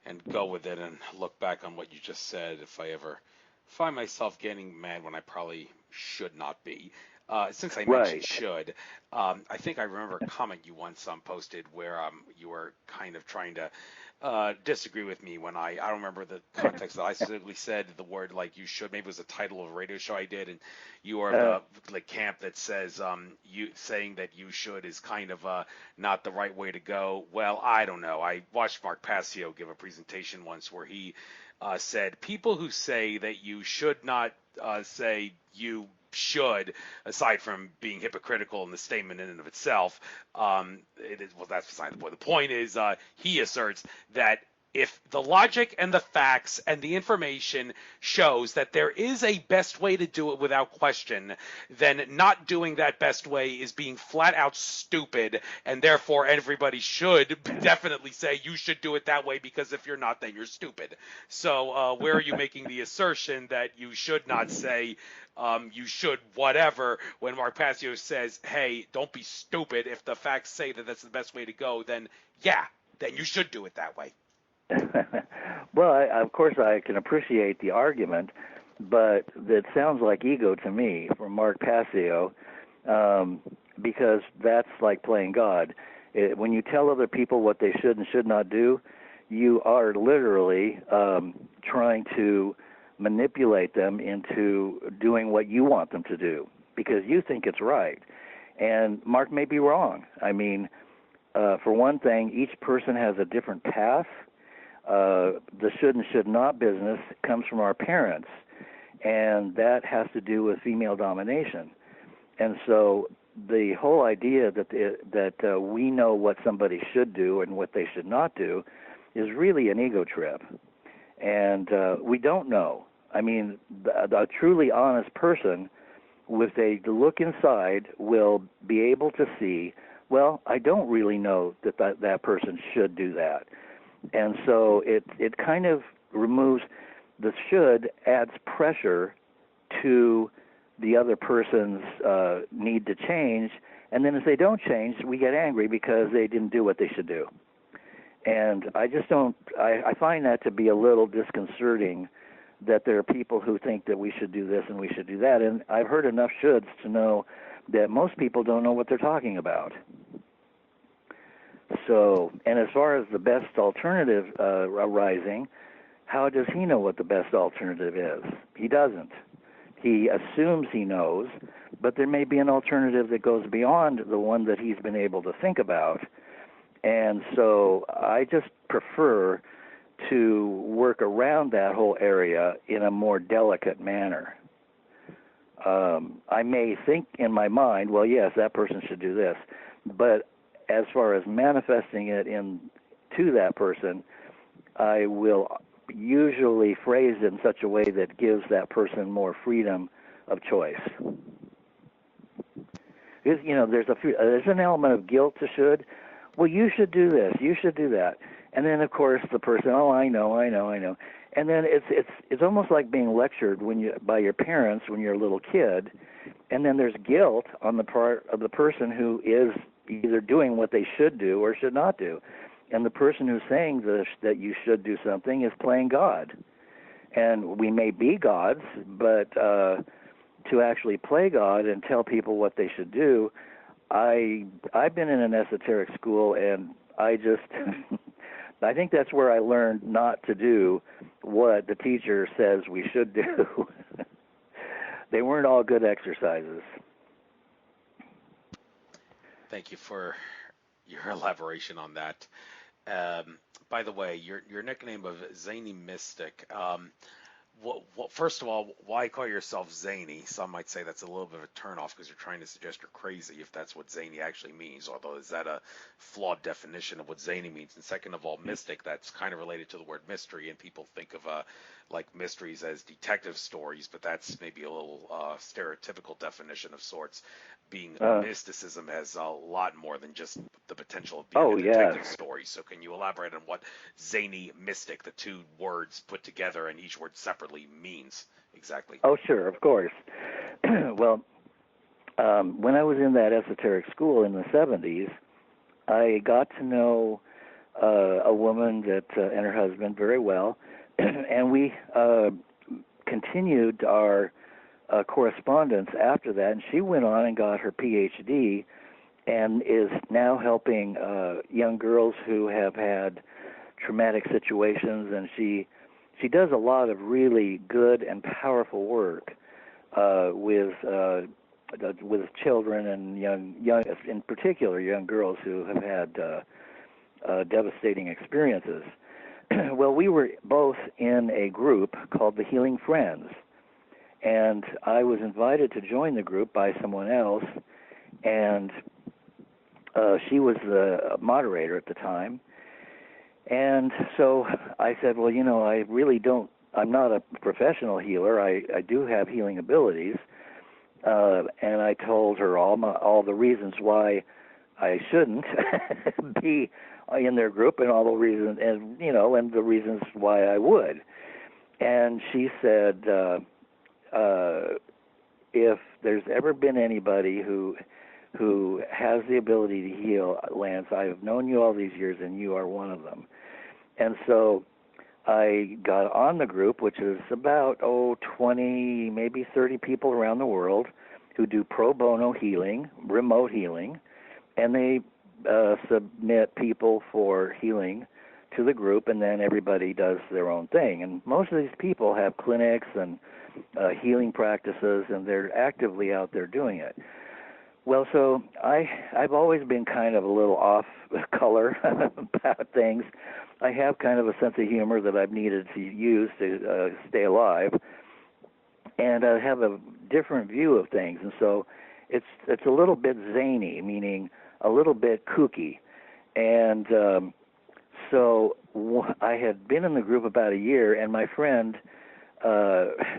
and go with it and look back on what you just said if I ever find myself getting mad when I probably should not be. Since I mentioned Right. should, I think I remember a comment you once posted where you were kind of trying to disagree with me when I don't remember the context that I specifically said the word like you should. Maybe it was the title of a radio show I did, and you are of Uh, the like camp that says you saying that you should is kind of not the right way to go. Well, I don't know. I watched Mark Passio give a presentation once where he said people who say that you should not say you should, aside from being hypocritical in the statement in and of itself, it is, well, that's beside the point. The point is, he asserts that if the logic and the facts and the information shows that there is a best way to do it without question, then not doing that best way is being flat out stupid, and therefore everybody should definitely say you should do it that way because if you're not, then you're stupid. So where are you making the assertion that you should not say you should whatever when Mark Passio says, hey, don't be stupid. If the facts say that that's the best way to go, then yeah, then you should do it that way. well, of course, I can appreciate the argument, but it sounds like ego to me from Mark Passio, because that's like playing God. When you tell other people what they should and should not do, you are literally trying to manipulate them into doing what you want them to do because you think it's right. And Mark may be wrong. I mean, for one thing, each person has a different path. The should and should not business comes from our parents, and that has to do with female domination. And so the whole idea that we know what somebody should do and what they should not do is really an ego trip. And we don't know. I mean, a truly honest person with a look inside will be able to see, well, I don't really know that person should do that. And so it kind of removes the should, adds pressure to the other person's need to change, and then if they don't change, we get angry because they didn't do what they should do. And I just don't, I find that to be a little disconcerting that there are people who think that we should do this and we should do that. And I've heard enough shoulds to know that most people don't know what they're talking about. So, and as far as the best alternative arising, how does he know what the best alternative is? He doesn't. He assumes he knows, but there may be an alternative that goes beyond the one that he's been able to think about. And so I just prefer to work around that whole area in a more delicate manner. I may think in my mind, well, yes, that person should do this, but as far as manifesting it to that person, I will usually phrase it in such a way that gives that person more freedom of choice. Because, there's an element of guilt to should. Well, you should do this, you should do that. And then, of course, the person, oh, I know. And then it's almost like being lectured by your parents when you're a little kid, and then there's guilt on the part of the person who is either doing what they should do or should not do. And the person who's saying that you should do something is playing God. And we may be gods, but to actually play God and tell people what they should do, I've been in an esoteric school, and I think that's where I learned not to do what the teacher says we should do. They weren't all good exercises. Thank you for your elaboration on that. By the way, your nickname of Zany Mystic. First of all, why call yourself zany? Some might say that's a little bit of a turnoff because you're trying to suggest you're crazy if that's what zany actually means, although is that a flawed definition of what zany means? And second of all, mystic, that's kind of related to the word mystery, and people think of like mysteries as detective stories, but that's maybe a little stereotypical definition of sorts. Being mysticism has a lot more than just the potential of being a detective story. So can you elaborate on what zany mystic, the two words put together and each word separately, means exactly? Oh, sure, of course. Well, when I was in that esoteric school in the 70s, I got to know a woman that and her husband very well, and we continued our correspondence after that. And she went on and got her PhD, and is now helping young girls who have had traumatic situations. And she does a lot of really good and powerful work with children and young, in particular, young girls who have had devastating experiences. Well, we were both in a group called the Healing Friends, and I was invited to join the group by someone else, and she was the moderator at the time. And so I said, well, you know, I really don't, I'm not a professional healer. I do have healing abilities. And I told her all the reasons why I shouldn't be in their group, and all the reasons, and you know, and the reasons why I would. And she said, if there's ever been anybody who has the ability to heal, Lance, I have known you all these years, and you are one of them. And so I got on the group, which is about 20, maybe 30 people around the world who do pro bono healing, remote healing, and they submit people for healing to the group, and then everybody does their own thing. And most of these people have clinics and healing practices, and they're actively out there doing it. Well, so I've always been kind of a little off color about things. I have kind of a sense of humor that I've needed to use to stay alive, and I have a different view of things. And so it's a little bit zany, meaning a little bit kooky. And so I had been in the group about a year, and my friend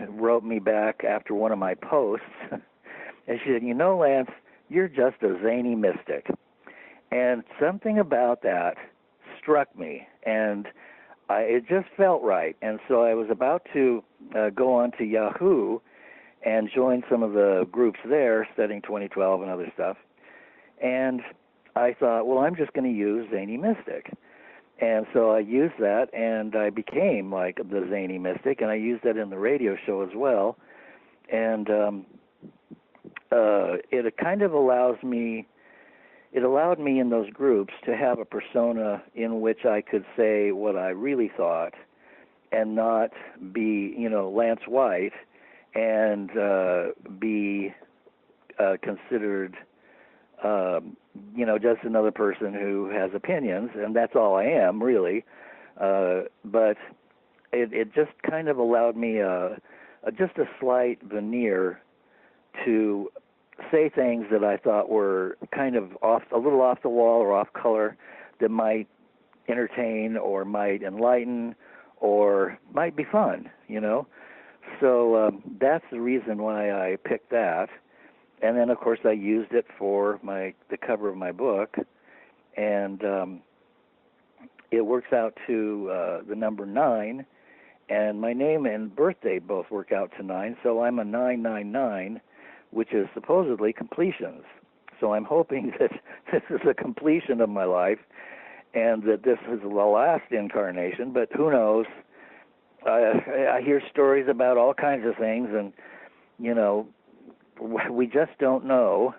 wrote me back after one of my posts, and she said, you know, Lance, you're just a zany mystic. And something about that struck me, and it just felt right. And so I was about to go on to Yahoo and join some of the groups there, studying 2012 and other stuff. And I thought, well, I'm just going to use Zany Mystic. And so I used that, and I became like the Zany Mystic, and I used that in the radio show as well. And it kind of allowed me in those groups to have a persona in which I could say what I really thought and not be, you know, Lance White and be considered, you know, just another person who has opinions, and that's all I am, really. But it just kind of allowed me just a slight veneer to say things that I thought were kind of a little off the wall or off color, that might entertain or might enlighten or might be fun, you know. So that's the reason why I picked that. And then, of course, I used it for the cover of my book, and it works out to the number 9, and my name and birthday both work out to 9, so I'm a 999, which is supposedly completions. So I'm hoping that this is a completion of my life, and that this is the last incarnation, but who knows? I hear stories about all kinds of things, and, you know, we just don't know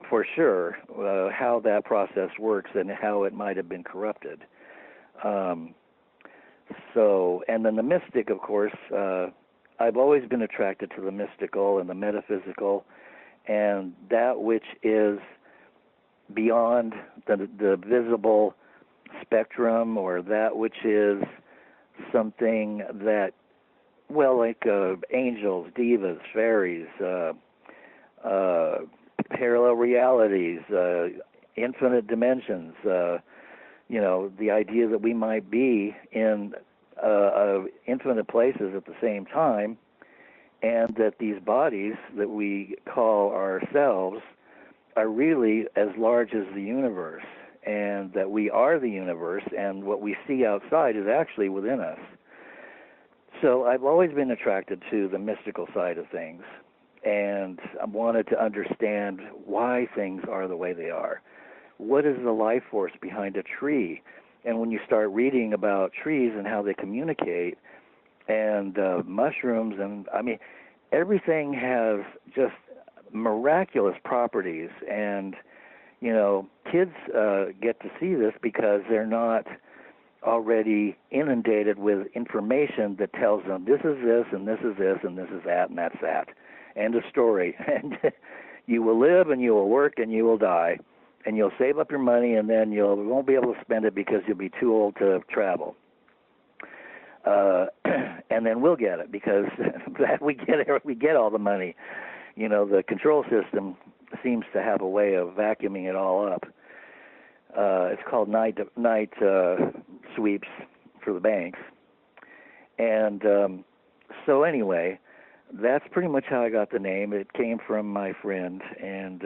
for sure how that process works and how it might have been corrupted. So, and then the mystic, of course, I've always been attracted to the mystical and the metaphysical, and that which is beyond the visible spectrum, or that which is something that, well, like angels, divas, fairies, parallel realities, infinite dimensions, you know, the idea that we might be in infinite places at the same time, and that these bodies that we call ourselves are really as large as the universe, and that we are the universe, and what we see outside is actually within us. So I've always been attracted to the mystical side of things, and I wanted to understand why things are the way they are. what is the life force behind a tree? And when you start reading about trees and how they communicate, and mushrooms, and I mean, everything has just miraculous properties. And kids get to see this because they're not already inundated with information that tells them this is this and this is this and this is that and that's that. End of story. And you will live and you will work and you will die, and you'll save up your money, and then you won't be able to spend it because you'll be too old to travel. And then we'll get it because that we get all the money. The control system seems to have a way of vacuuming it all up. It's called night sweeps for the banks. And so anyway, that's pretty much how I got the name. It came from my friend, and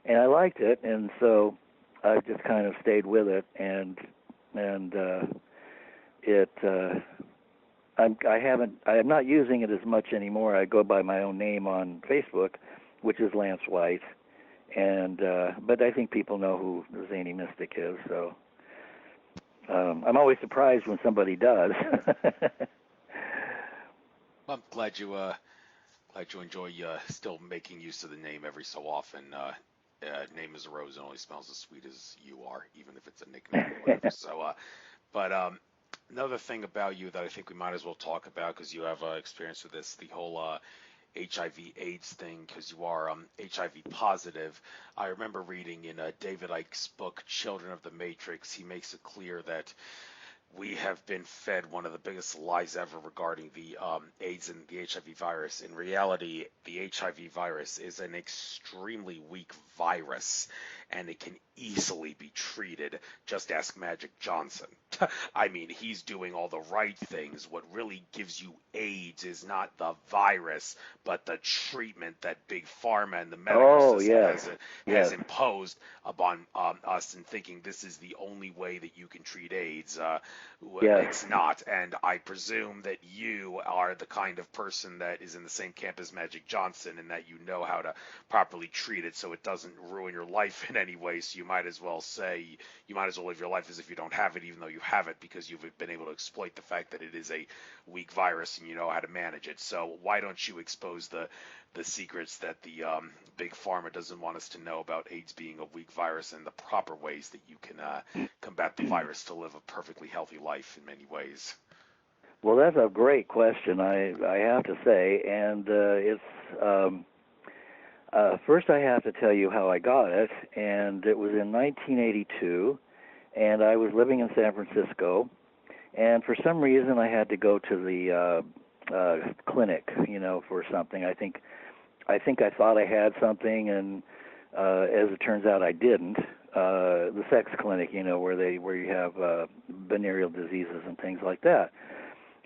I liked it, and so I just kind of stayed with it, and I'm not using it as much anymore. I go by my own name on Facebook, which is Lance White, and but I think people know who the Zany Mystic is. So I'm always surprised when somebody does. I'm glad you enjoy still making use of the name every so often. Name is a rose and only smells as sweet as you are, even if it's a nickname or whatever. So, but another thing about you that I think we might as well talk about, because you have experience with this, the whole HIV/AIDS thing, because you are HIV positive. I remember reading in David Icke's book, Children of the Matrix, he makes it clear that we have been fed one of the biggest lies ever regarding the AIDS and the HIV virus. In reality, the HIV virus is an extremely weak virus, and it can easily be treated. Just ask Magic Johnson. I mean, he's doing all the right things. What really gives you AIDS is not the virus, but the treatment that Big Pharma and the medical system has imposed upon us, and thinking this is the only way that you can treat AIDS. It's not. And I presume that you are the kind of person that is in the same camp as Magic Johnson, and that you know how to properly treat it so it doesn't ruin your life in any way. So you might as well live your life as if you don't have it, even though you have it, because you've been able to exploit the fact that it is a weak virus and you know how to manage it. So why don't you expose the secrets that the Big Pharma doesn't want us to know about AIDS being a weak virus, and the proper ways that you can combat the virus to live a perfectly healthy life in many ways? Well, that's a great question, I have to say, and it's first I have to tell you how I got it, and it was in 1982, and I was living in San Francisco, and for some reason I had to go to the clinic, for something. I think I thought I had something, and as it turns out, I didn't. The sex clinic, where you have venereal diseases and things like that.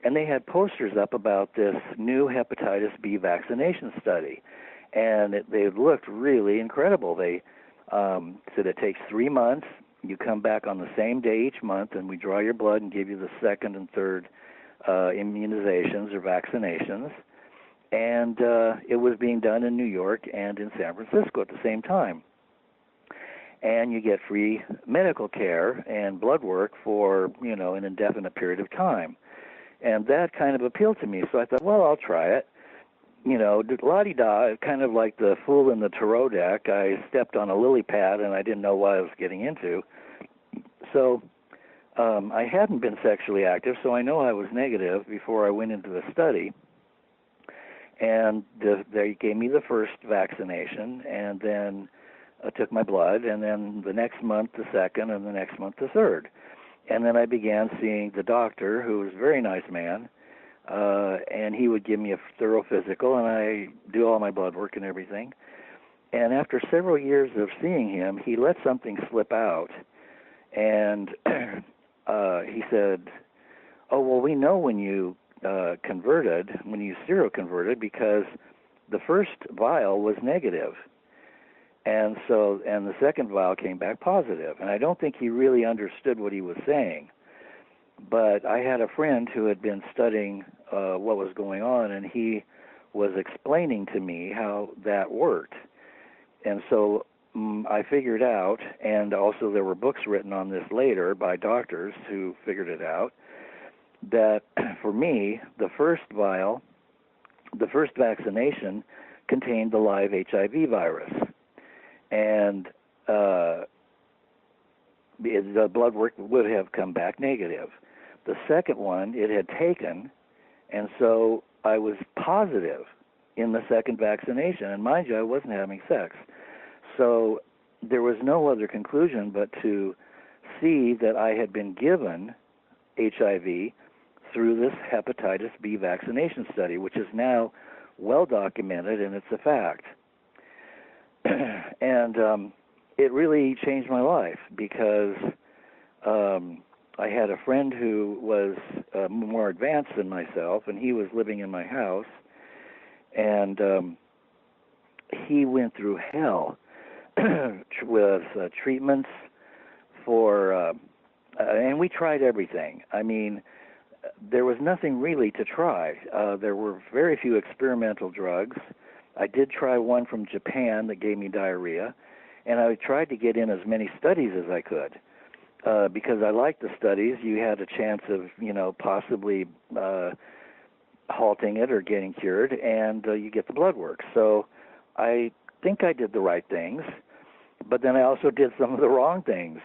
And they had posters up about this new hepatitis B vaccination study, and they looked really incredible. They said it takes 3 months. You come back on the same day each month, and we draw your blood and give you the second and third immunizations or vaccinations. And it was being done in New York and in San Francisco at the same time. And you get free medical care and blood work for, an indefinite period of time. And that kind of appealed to me. So I thought, well, I'll try it. La-di-da, kind of like the fool in the tarot deck. I stepped on a lily pad, and I didn't know what I was getting into. So I hadn't been sexually active, so I know I was negative before I went into the study. And they gave me the first vaccination, and then took my blood, and then the next month the second, and the next month the third. And then I began seeing the doctor, who was a very nice man, and he would give me a thorough physical, and I do all my blood work and everything. And after several years of seeing him, he let something slip out, and he said, oh, well, we know when you converted, when you seroconverted, because the first vial was negative. And the second vial came back positive. And I don't think he really understood what he was saying. But I had a friend who had been studying what was going on, and he was explaining to me how that worked. And so I figured out, and also there were books written on this later by doctors who figured it out, that for me, the first vaccination contained the live HIV virus. And the blood work would have come back negative. The second one it had taken, and so I was positive in the second vaccination. And mind you, I wasn't having sex. So there was no other conclusion but to see that I had been given HIV through this hepatitis B vaccination study, which is now well documented, and it's a fact. And it really changed my life because I had a friend who was more advanced than myself, and he was living in my house, and he went through hell with treatments for, and we tried everything. I mean, there was nothing really to try. There were very few experimental drugs. I did try one from Japan that gave me diarrhea, and I tried to get in as many studies as I could because I liked the studies. You had a chance of, possibly halting it or getting cured, and you get the blood work. So I think I did the right things, but then I also did some of the wrong things.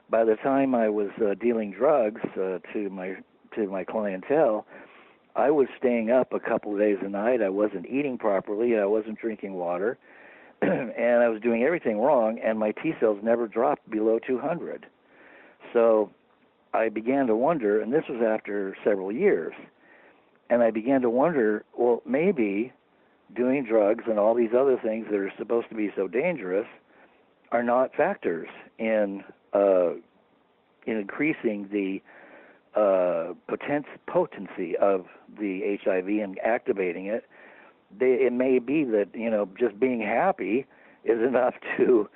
By the time I was dealing drugs to my clientele, I was staying up a couple of days a night. I wasn't eating properly. I wasn't drinking water. And I was doing everything wrong, and my T cells never dropped below 200. So I began to wonder, and this was after several years, and I began to wonder, well, maybe doing drugs and all these other things that are supposed to be so dangerous are not factors in increasing the potency of the HIV and activating it. It may be that, just being happy is enough to,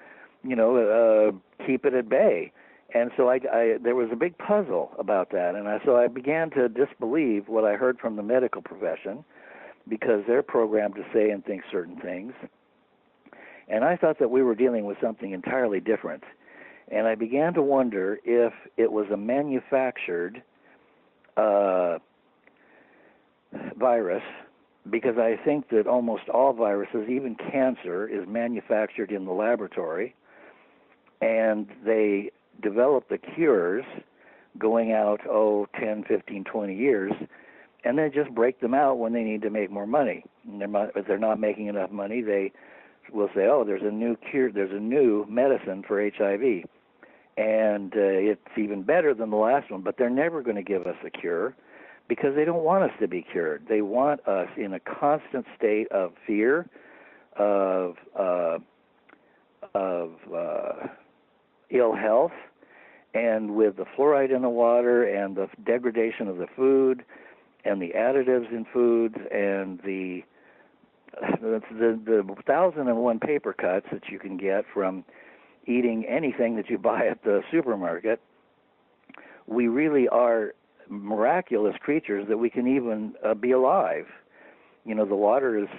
keep it at bay. And so there was a big puzzle about that. And so I began to disbelieve what I heard from the medical profession because they're programmed to say and think certain things. And I thought that we were dealing with something entirely different. And I began to wonder if it was a manufactured virus, because I think that almost all viruses, even cancer, is manufactured in the laboratory, and they develop the cures going out, 10, 15, 20 years, and then just break them out when they need to make more money. And if they're not making enough money, they will say, there's a new cure, there's a new medicine for HIV, and it's even better than the last one, but they're never going to give us a cure because they don't want us to be cured. They want us in a constant state of fear, of ill health, and with the fluoride in the water and the degradation of the food and the additives in foods and the 1,001 paper cuts that you can get from eating anything that you buy at the supermarket, we really are miraculous creatures that we can even be alive. The water is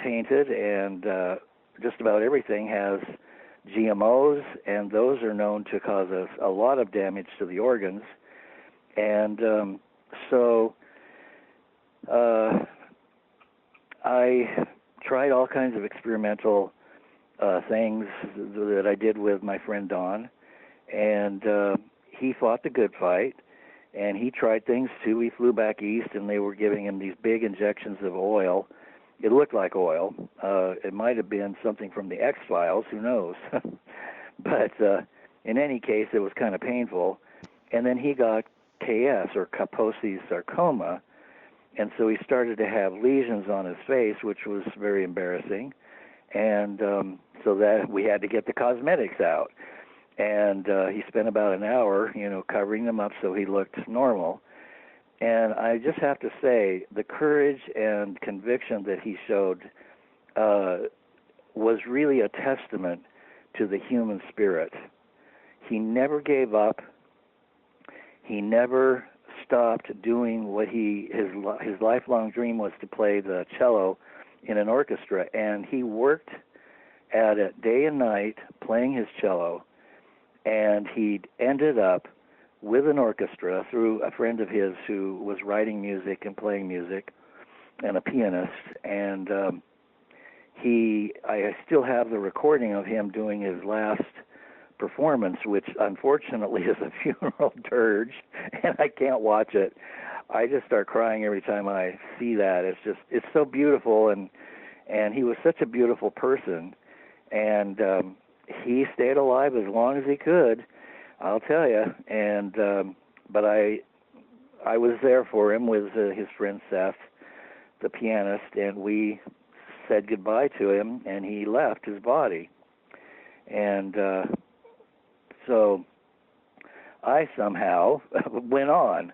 tainted, and just about everything has GMOs, and those are known to cause us a lot of damage to the organs. And so I tried all kinds of experimental things that I did with my friend Don, and he fought the good fight, and he tried things too. He flew back east, and they were giving him these big injections of oil. It looked like oil. It might have been something from the X-Files, who knows? But in any case, it was kind of painful. And then he got KS, or Kaposi's sarcoma, and so he started to have lesions on his face, which was very embarrassing. And so that we had to get the cosmetics out. And he spent about an hour, covering them up so he looked normal. And I just have to say, the courage and conviction that he showed was really a testament to the human spirit. He never gave up. He never stopped doing what his lifelong dream was, to play the cello in an orchestra. And he worked at it day and night playing his cello, and he ended up with an orchestra through a friend of his who was writing music and playing music, and a pianist. And I still have the recording of him doing his last performance, which unfortunately is a funeral dirge, and I can't watch it. I just start crying every time I see that. It's so beautiful, and he was such a beautiful person, and he stayed alive as long as he could, I'll tell you. And but I was there for him with his friend Seth, the pianist, and we said goodbye to him, and he left his body. And so I somehow went on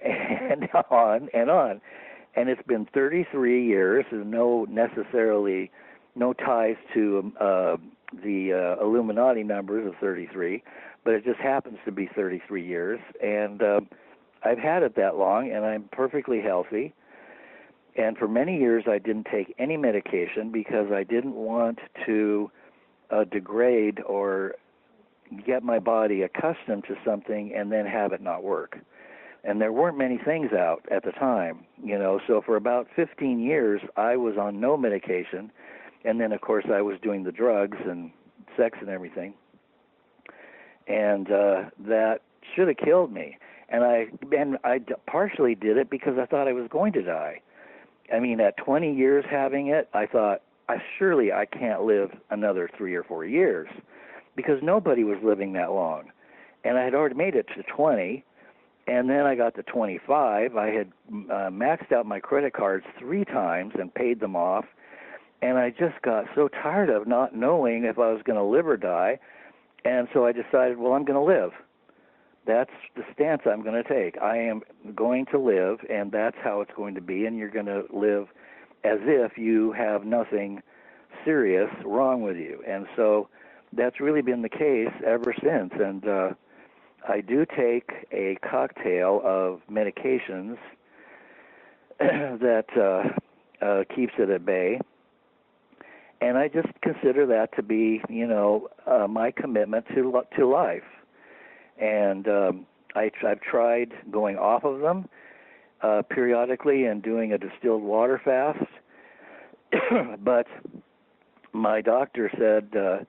and on and on. And it's been 33 years, and no ties to the Illuminati numbers of 33, but it just happens to be 33 years. And I've had it that long, and I'm perfectly healthy. And for many years, I didn't take any medication because I didn't want to degrade or get my body accustomed to something and then have it not work. And there weren't many things out at the time, so for about 15 years, I was on no medication. And then, of course, I was doing the drugs and sex and everything. And that should have killed me. And I partially did it because I thought I was going to die. I mean, at 20 years having it, I thought, surely I can't live another 3 or 4 years, because nobody was living that long. And I had already made it to 20, and then I got to 25. I had maxed out my credit cards 3 times and paid them off, and I just got so tired of not knowing if I was going to live or die, and so I decided, well, I'm going to live. That's the stance I'm going to take. I am going to live, and that's how it's going to be, and you're going to live as if you have nothing serious wrong with you. And so that's really been the case ever since. And I do take a cocktail of medications that keeps it at bay. And I just consider that to be, my commitment to life. And I've tried going off of them periodically and doing a distilled water fast. But my doctor said,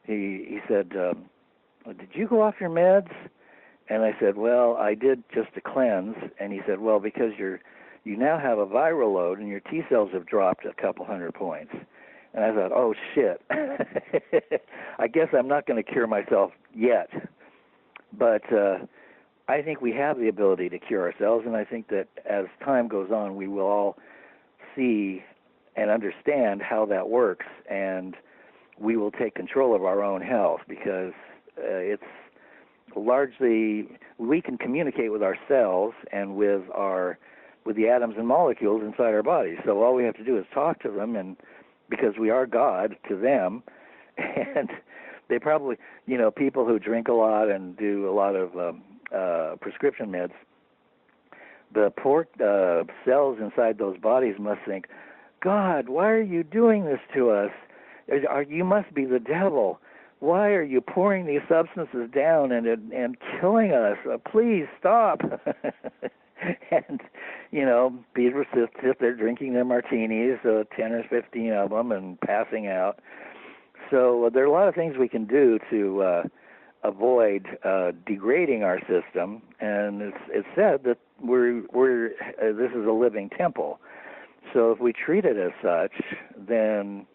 he said, did you go off your meds? And I said, well, I did just a cleanse. And he said, well, because you now have a viral load and your T cells have dropped a couple hundred points. And I thought, oh, shit. I guess I'm not going to cure myself yet. But I think we have the ability to cure ourselves, and I think that as time goes on, we will all see and understand how that works, and we will take control of our own health, because it's largely, we can communicate with ourselves and with the atoms and molecules inside our bodies. So all we have to do is talk to them, and because we are God to them, and they probably, people who drink a lot and do a lot of prescription meds, the poor cells inside those bodies must think, God, why are you doing this to us? You must be the devil. Why are you pouring these substances down and killing us? Please stop. And, people sit there drinking their martinis, 10 or 15 of them, and passing out. So there are a lot of things we can do to avoid degrading our system, and it's said that this is a living temple. So if we treat it as such, then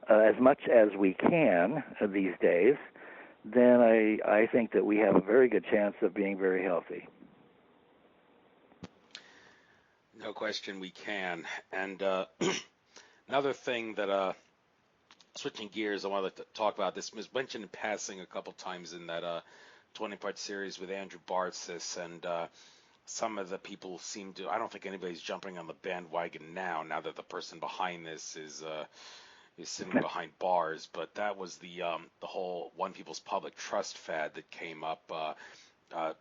as much as we can these days, then I think that we have a very good chance of being very healthy. No question we can. And another thing that switching gears, I wanted to talk about this. Was mentioned in passing a couple times in that 20-part series with Andrew Bartzis, and some of the people seem to. I don't think anybody's jumping on the bandwagon now that the person behind this is sitting behind bars. But that was the whole One People's Public Trust fad that came up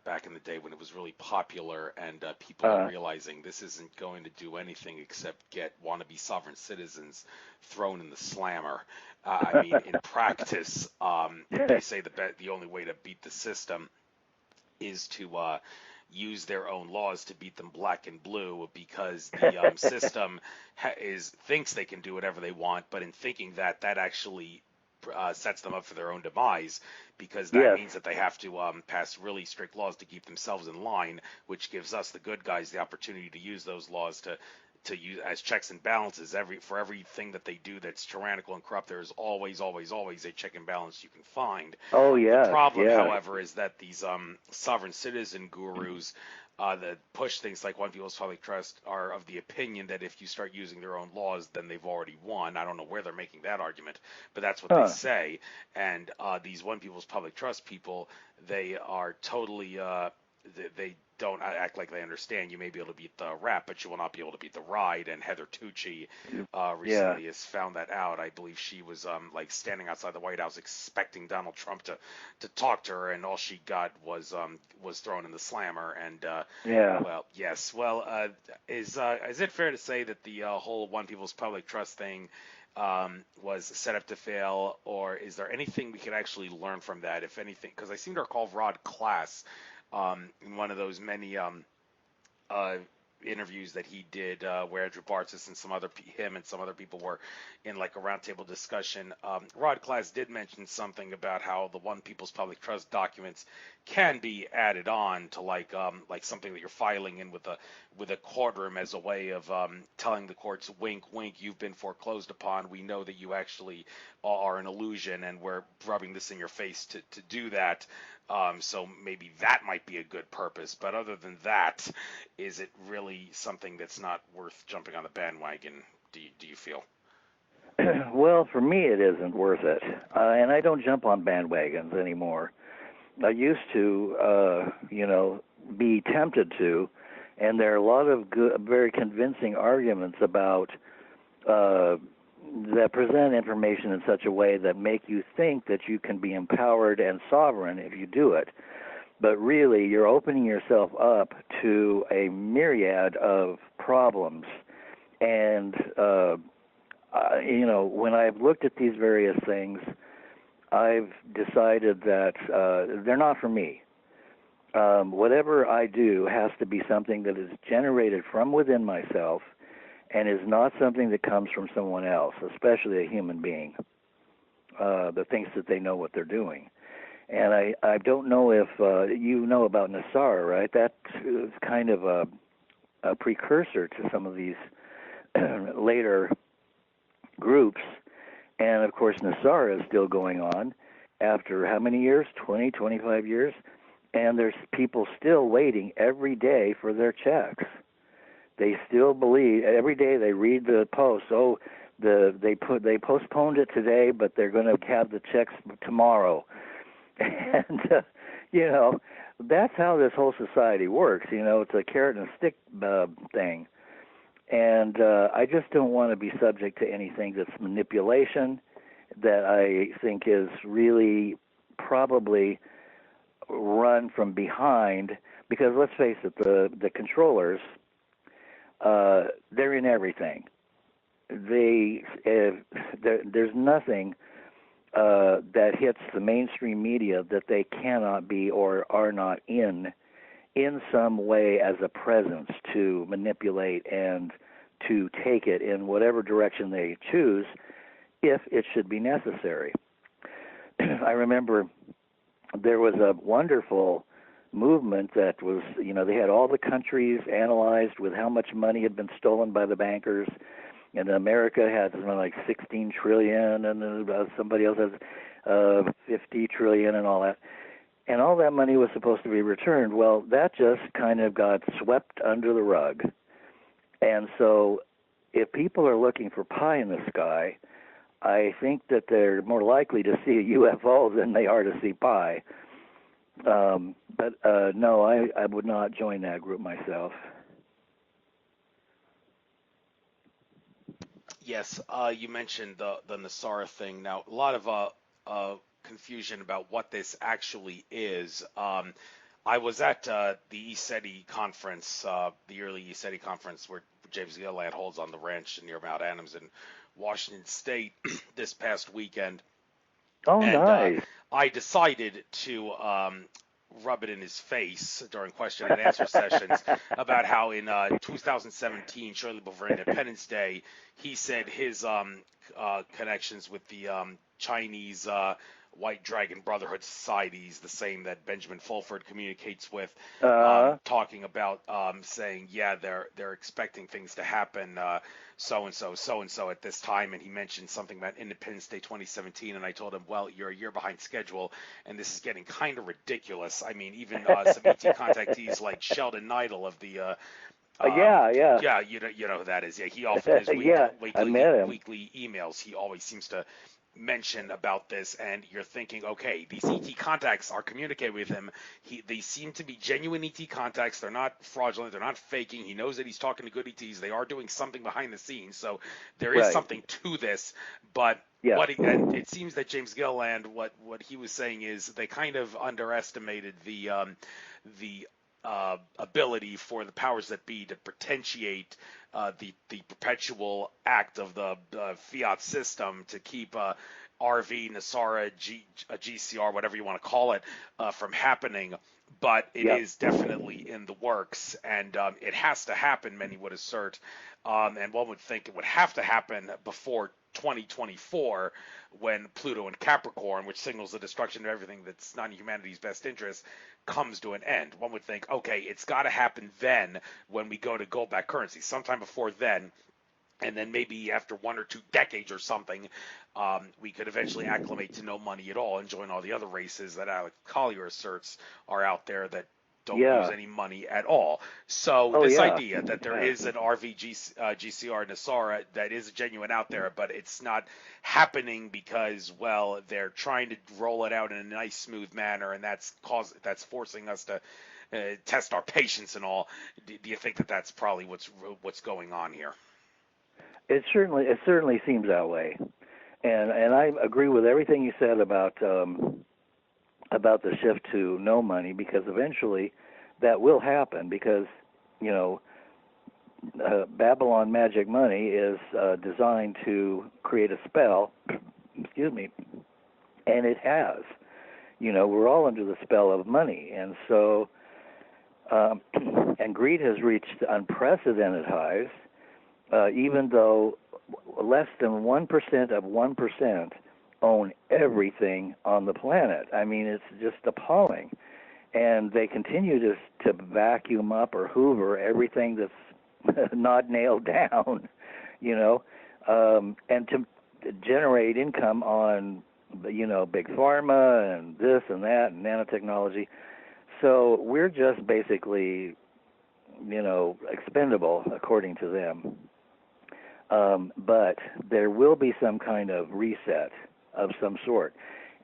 back in the day when it was really popular, and people are Uh, realizing this isn't going to do anything except get wannabe sovereign citizens thrown in the slammer. I mean, in practice, they say the only way to beat the system is to use their own laws to beat them black and blue, because the system thinks they can do whatever they want, but in thinking that, that actually sets them up for their own demise, because that yes. means that they have to pass really strict laws to keep themselves in line, which gives us, the good guys, the opportunity to use those laws to use as checks and balances. For everything that they do that's tyrannical and corrupt, there is always, always, always a check and balance you can find. Oh, The yes, problem, yes. however, is that these sovereign citizen gurus that push things like One People's Public Trust are of the opinion that if you start using their own laws, then they've already won. I don't know where they're making that argument, but that's what they Huh. say. And these One People's Public Trust people, they are totally they don't act like they understand. You may be able to beat the rap, but you will not be able to beat the ride. And Heather Tucci Yeah. recently has found that out. I believe she was like standing outside the White House expecting Donald Trump to talk to her, and all she got was thrown in the slammer. And Yeah. well, yes. Well, is it fair to say that the whole One People's Public Trust thing was set up to fail, or is there anything we could actually learn from that, if anything? Because I seem to recall Rod Class in one of those many uh, interviews that he did, where Andrew Bartzis and him and some other people were in like a roundtable discussion. Rod Class did mention something about how the One People's Public Trust documents can be added on to like something that you're filing in with a courtroom, as a way of telling the courts, wink, wink, you've been foreclosed upon. We know that you actually are an illusion, and we're rubbing this in your face to do that. So maybe that might be a good purpose. But other than that, is it really something that's not worth jumping on the bandwagon? Do you feel? Well, for me, it isn't worth it. And I don't jump on bandwagons anymore. I used to, be tempted to, and there are a lot of good, very convincing arguments about uh, that present information in such a way that make you think that you can be empowered and sovereign if you do it. But really, you're opening yourself up to a myriad of problems. And, when I've looked at these various things, I've decided that they're not for me. Whatever I do has to be something that is generated from within myself and is not something that comes from someone else, especially a human being that thinks that they know what they're doing. And I don't know if you know about Nassar, right? That is kind of a precursor to some of these later groups. And of course, Nassar is still going on after how many years? 20, 25 years? And there's people still waiting every day for their checks. They still believe, every day they read the post, they postponed it today, but they're going to have the checks tomorrow. And that's how this whole society works. It's a carrot and a stick thing. And I just don't want to be subject to anything that's manipulation, that I think is really probably run from behind. Because let's face it, the controllers, they're in everything. There's nothing that hits the mainstream media that they cannot be or are not in some way as a presence to manipulate and to take it in whatever direction they choose, if it should be necessary. I remember there was a wonderful movement that was, they had all the countries analyzed with how much money had been stolen by the bankers, and America had something like 16 trillion, and then somebody else has 50 trillion, and all that. And all that money was supposed to be returned. Well, that just kind of got swept under the rug. And so if people are looking for pie in the sky, I think that they're more likely to see a UFO than they are to see pie. But no, I would not join that group myself. Yes, you mentioned the Nasara thing. Now, a lot of confusion about what this actually is. I was at the ESETI conference, the yearly ESETI conference where James Gilliland holds on the ranch near Mount Adams in Washington State this past weekend, Oh, and nice. I decided to rub it in his face during question and answer sessions about how in 2017, shortly before Independence Day, he said his connections with the Chinese White Dragon Brotherhood societies, the same that Benjamin Fulford communicates with, uh, talking about saying, yeah, they're expecting things to happen, so and so at this time, and he mentioned something about Independence Day 2017, and I told him, well, you're a year behind schedule, and this is getting kind of ridiculous. I mean, even some ET contactees like Sheldon Neidl of the yeah, yeah. yeah, you know who that is. Yeah, he often his Yeah, I met him. weekly emails. He always seems to mention about this, and you're thinking, okay, these ET contacts are communicating with him. They seem to be genuine ET contacts. They're not fraudulent. They're not faking. He knows that he's talking to good ETs. They are doing something behind the scenes. So there is Right. something to this. But Yeah. and it seems that James Gilliland, what he was saying is they kind of underestimated the ability for the powers that be to potentiate the perpetual act of the fiat system to keep RV, NESARA, GCR, whatever you want to call it, from happening. But it Yep. is definitely in the works, and it has to happen, many would assert. And one would think it would have to happen before 2024, when Pluto and Capricorn, which signals the destruction of everything that's not in humanity's best interest, comes to an end. One would think, okay, it's got to happen then when we go to gold-backed currency, sometime before then, and then maybe after 1 or 2 decades or something, we could eventually acclimate to no money at all and join all the other races that Alex Collier asserts are out there that don't use Yeah. any money at all. So Oh, this yeah. idea that there Yeah. is an GCR NESARA that is genuine out there, but it's not happening because, well, they're trying to roll it out in a nice, smooth manner, and that's forcing us to test our patience and all. Do you think that that's probably what's going on here? It certainly seems that way, and I agree with everything you said about the shift to no money, because eventually that will happen, because you know Babylon magic money is designed to create a spell. Excuse me, and it has. We're all under the spell of money, and so um, and greed has reached unprecedented highs. Even though less than 1% of 1% own everything on the planet. I mean, it's just appalling. And they continue to vacuum up or hoover everything that's not nailed down, you know, and to generate income on, big pharma and this and that and nanotechnology. So we're just basically, expendable according to them. But there will be some kind of reset of some sort.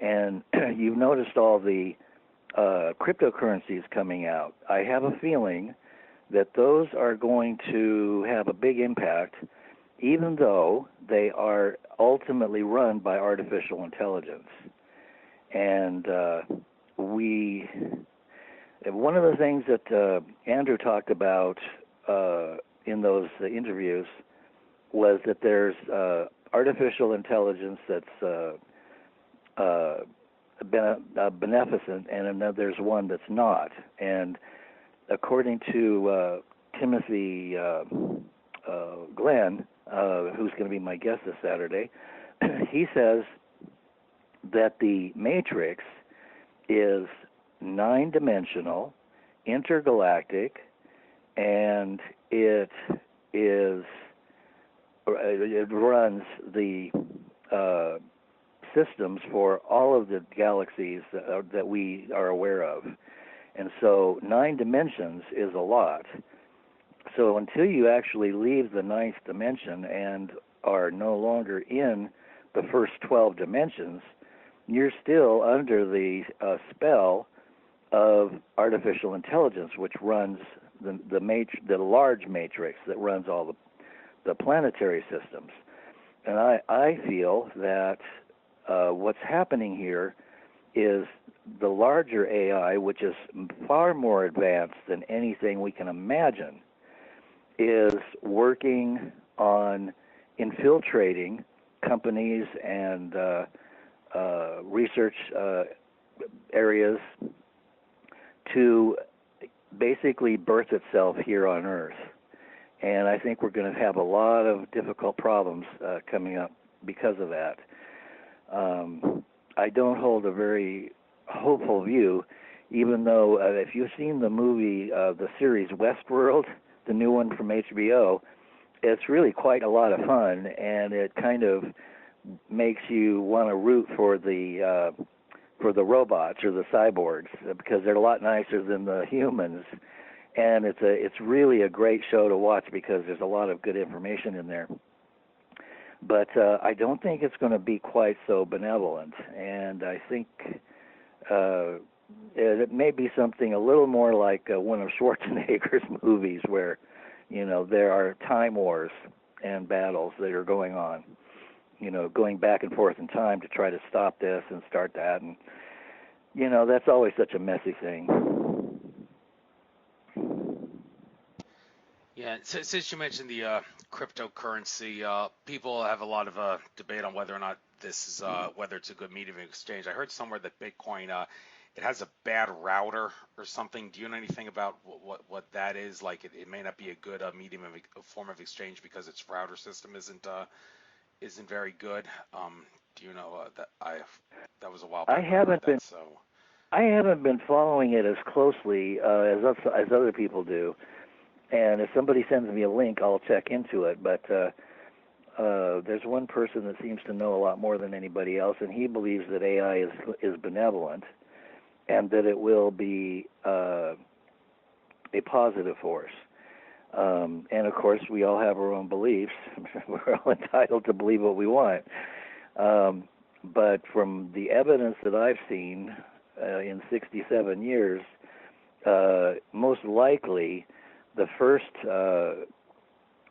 And you've noticed all the cryptocurrencies coming out. I have a feeling that those are going to have a big impact, even though they are ultimately run by artificial intelligence. And one of the things that Andrew talked about in those interviews was that there's artificial intelligence that's beneficent, and then there's one that's not. And according to Timothy Glenn, who's going to be my guest this Saturday, he says that the Matrix is nine-dimensional, intergalactic, and it runs the systems for all of the galaxies that we are aware of. And so 9 dimensions is a lot. So until you actually leave the ninth dimension and are no longer in the first 12 dimensions, you're still under the spell of artificial intelligence, which runs the large matrix that runs all the planetary systems. And I feel that what's happening here is the larger AI, which is far more advanced than anything we can imagine, is working on infiltrating companies and research areas to basically birth itself here on Earth. And I think we're going to have a lot of difficult problems coming up because of that. I don't hold a very hopeful view, even though if you've seen the movie, the series Westworld, the new one from HBO, it's really quite a lot of fun, and it kind of makes you want to root for the robots or the cyborgs because they're a lot nicer than the humans. And it's really a great show to watch because there's a lot of good information in there. But I don't think it's going to be quite so benevolent, and I think it may be something a little more like one of Schwarzenegger's movies where, there are time wars and battles that are going on, going back and forth in time to try to stop this and start that. And, that's always such a messy thing. Yeah, since you mentioned the cryptocurrency, people have a lot of debate on whether or not this is whether it's a good medium of exchange. I heard somewhere that Bitcoin it has a bad router or something. Do you know anything about what that is? Like it may not be a good medium of a form of exchange because its router system isn't very good. Do you know that was a while back when I heard that? So I haven't been following it as closely as other people do. And if somebody sends me a link, I'll check into it. But there's one person that seems to know a lot more than anybody else, and he believes that AI is benevolent and that it will be a positive force. And of course, we all have our own beliefs. We're all entitled to believe what we want. But from the evidence that I've seen in 67 years, most likely the first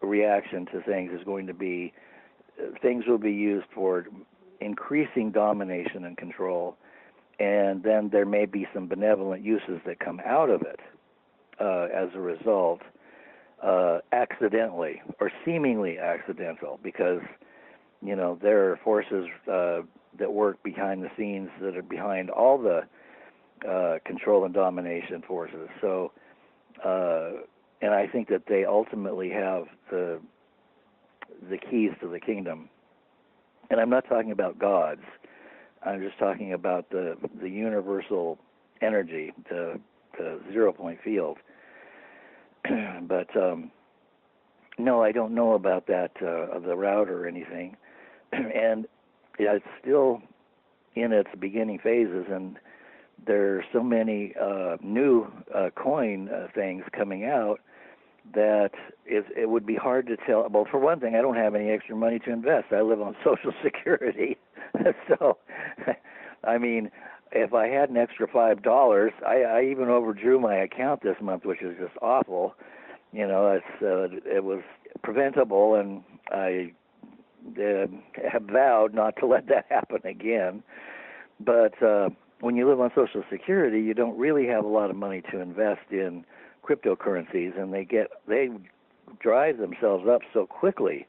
reaction to things is going to be things will be used for increasing domination and control, and then there may be some benevolent uses that come out of it as a result, accidentally or seemingly accidental, because there are forces that work behind the scenes that are behind all the control and domination forces. So, and I think that they ultimately have the keys to the kingdom. And I'm not talking about gods. I'm just talking about the universal energy, the 0-point field. But no, I don't know about that of the router or anything. And it's still in its beginning phases, and there are so many new coin things coming out that it would be hard to tell. Well, for one thing, I don't have any extra money to invest. I live on Social Security. So, I mean, if I had an extra $5, I even overdrew my account this month, which is just awful. It was preventable, and I have vowed not to let that happen again. But when you live on Social Security, you don't really have a lot of money to invest in cryptocurrencies, and they drive themselves up so quickly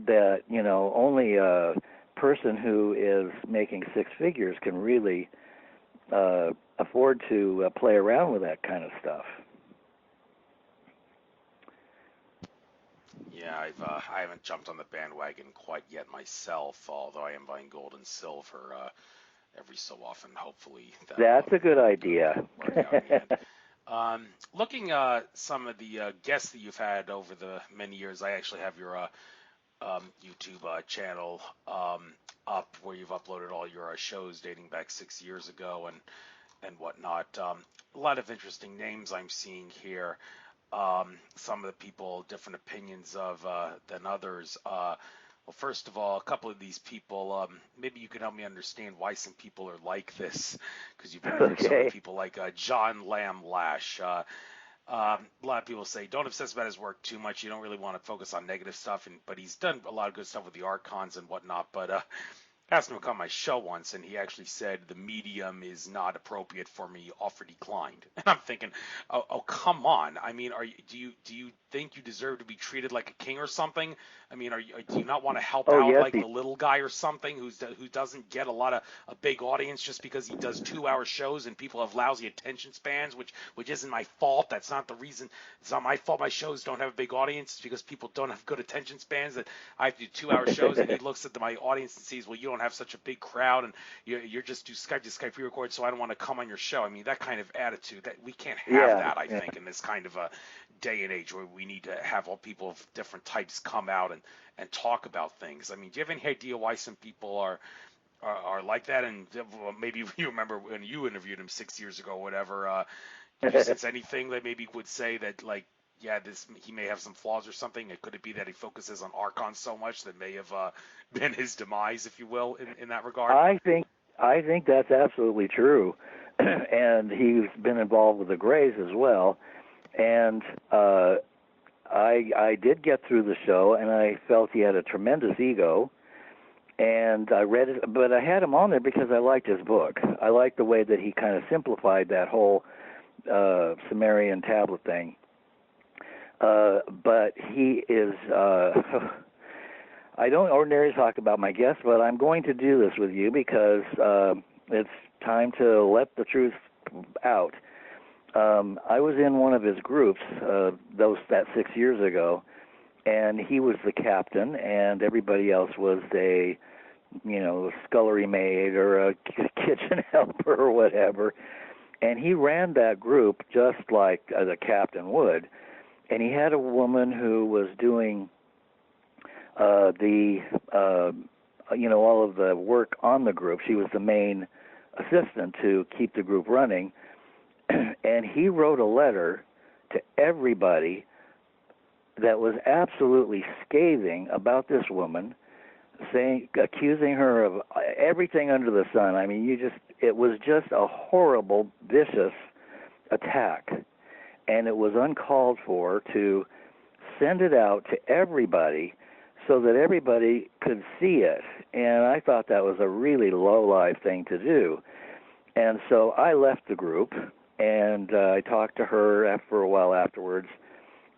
that only a person who is making six figures can really afford to play around with that kind of stuff. yeah, I haven't jumped on the bandwagon quite yet myself, although I am buying gold and silver every so often. Hopefully that's a good idea. Work out in the end. Looking some of the guests that you've had over the many years, I actually have your YouTube channel up where you've uploaded all your shows dating back 6 years ago and whatnot. A lot of interesting names I'm seeing here. Some of the people, different opinions of than others. Well, first of all, a couple of these people, maybe you can help me understand why some people are like this, because you've interviewed so many people like John Lamb Lash. A lot of people say don't obsess about his work too much. You don't really want to focus on negative stuff, but he's done a lot of good stuff with the archons and whatnot. But asked him to come on my show once, and he actually said the medium is not appropriate for me. Offer declined. And I'm thinking, oh come on. I mean, do you think you deserve to be treated like a king or something? I mean, do you not want to help Oh out yes, like the little guy or something who doesn't get a big audience just because he does 2 hour shows and people have lousy attention spans, which isn't my fault. That's not the reason. It's not my fault. My shows don't have a big audience. It's because people don't have good attention spans. That I have to do 2 hour shows, and he looks at my audience and sees, well, you don't have such a big crowd, and you're just do Skype pre-record, so I don't want to come on your show. I mean, that kind of attitude, that we can't have yeah, that. I yeah. think in this kind of a day and age where we need to have all people of different types come out and talk about things. I mean, do you have any idea why some people are like that? And maybe you remember when you interviewed him 6 years ago, or whatever. Do you sense anything that maybe would say that, like, yeah, this he may have some flaws or something? Could it be that he focuses on Archon so much that may have been his demise, if you will, in that regard? I think I think that's absolutely true, and he's been involved with the Greys as well. And I did get through the show, and I felt he had a tremendous ego. And I read it, but I had him on there because I liked his book. I liked the way that he kind of simplified that whole Sumerian tablet thing. But he is. I don't ordinarily talk about my guests, but I'm going to do this with you because it's time to let the truth out. I was in one of his groups that 6 years ago, and he was the captain, and everybody else was a scullery maid or a kitchen helper or whatever. And he ran that group just like the captain would. And he had a woman who was doing all of the work on the group. She was the main assistant to keep the group running. And he wrote a letter to everybody that was absolutely scathing about this woman, accusing her of everything under the sun. I mean, it was just a horrible, vicious attack. And it was uncalled for to send it out to everybody so that everybody could see it. And I thought that was a really low-life thing to do. And so I left the group, and I talked to her for a while afterwards,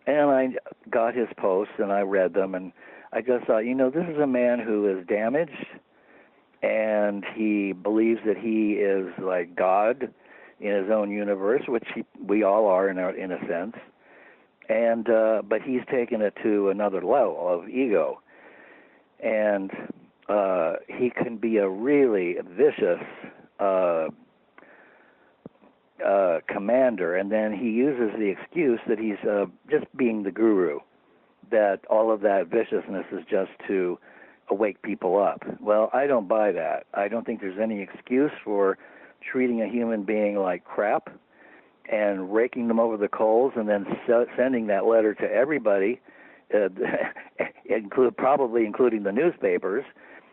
and I got his posts, and I read them, and I just thought, this is a man who is damaged, and he believes that he is like God in his own universe, which we all are in a sense, and but he's taken it to another level of ego, and he can be a really vicious commander, and then he uses the excuse that he's just being the guru, that all of that viciousness is just to wake people up. Well, I don't buy that. I don't think there's any excuse for treating a human being like crap and raking them over the coals and then sending that letter to everybody, probably including the newspapers.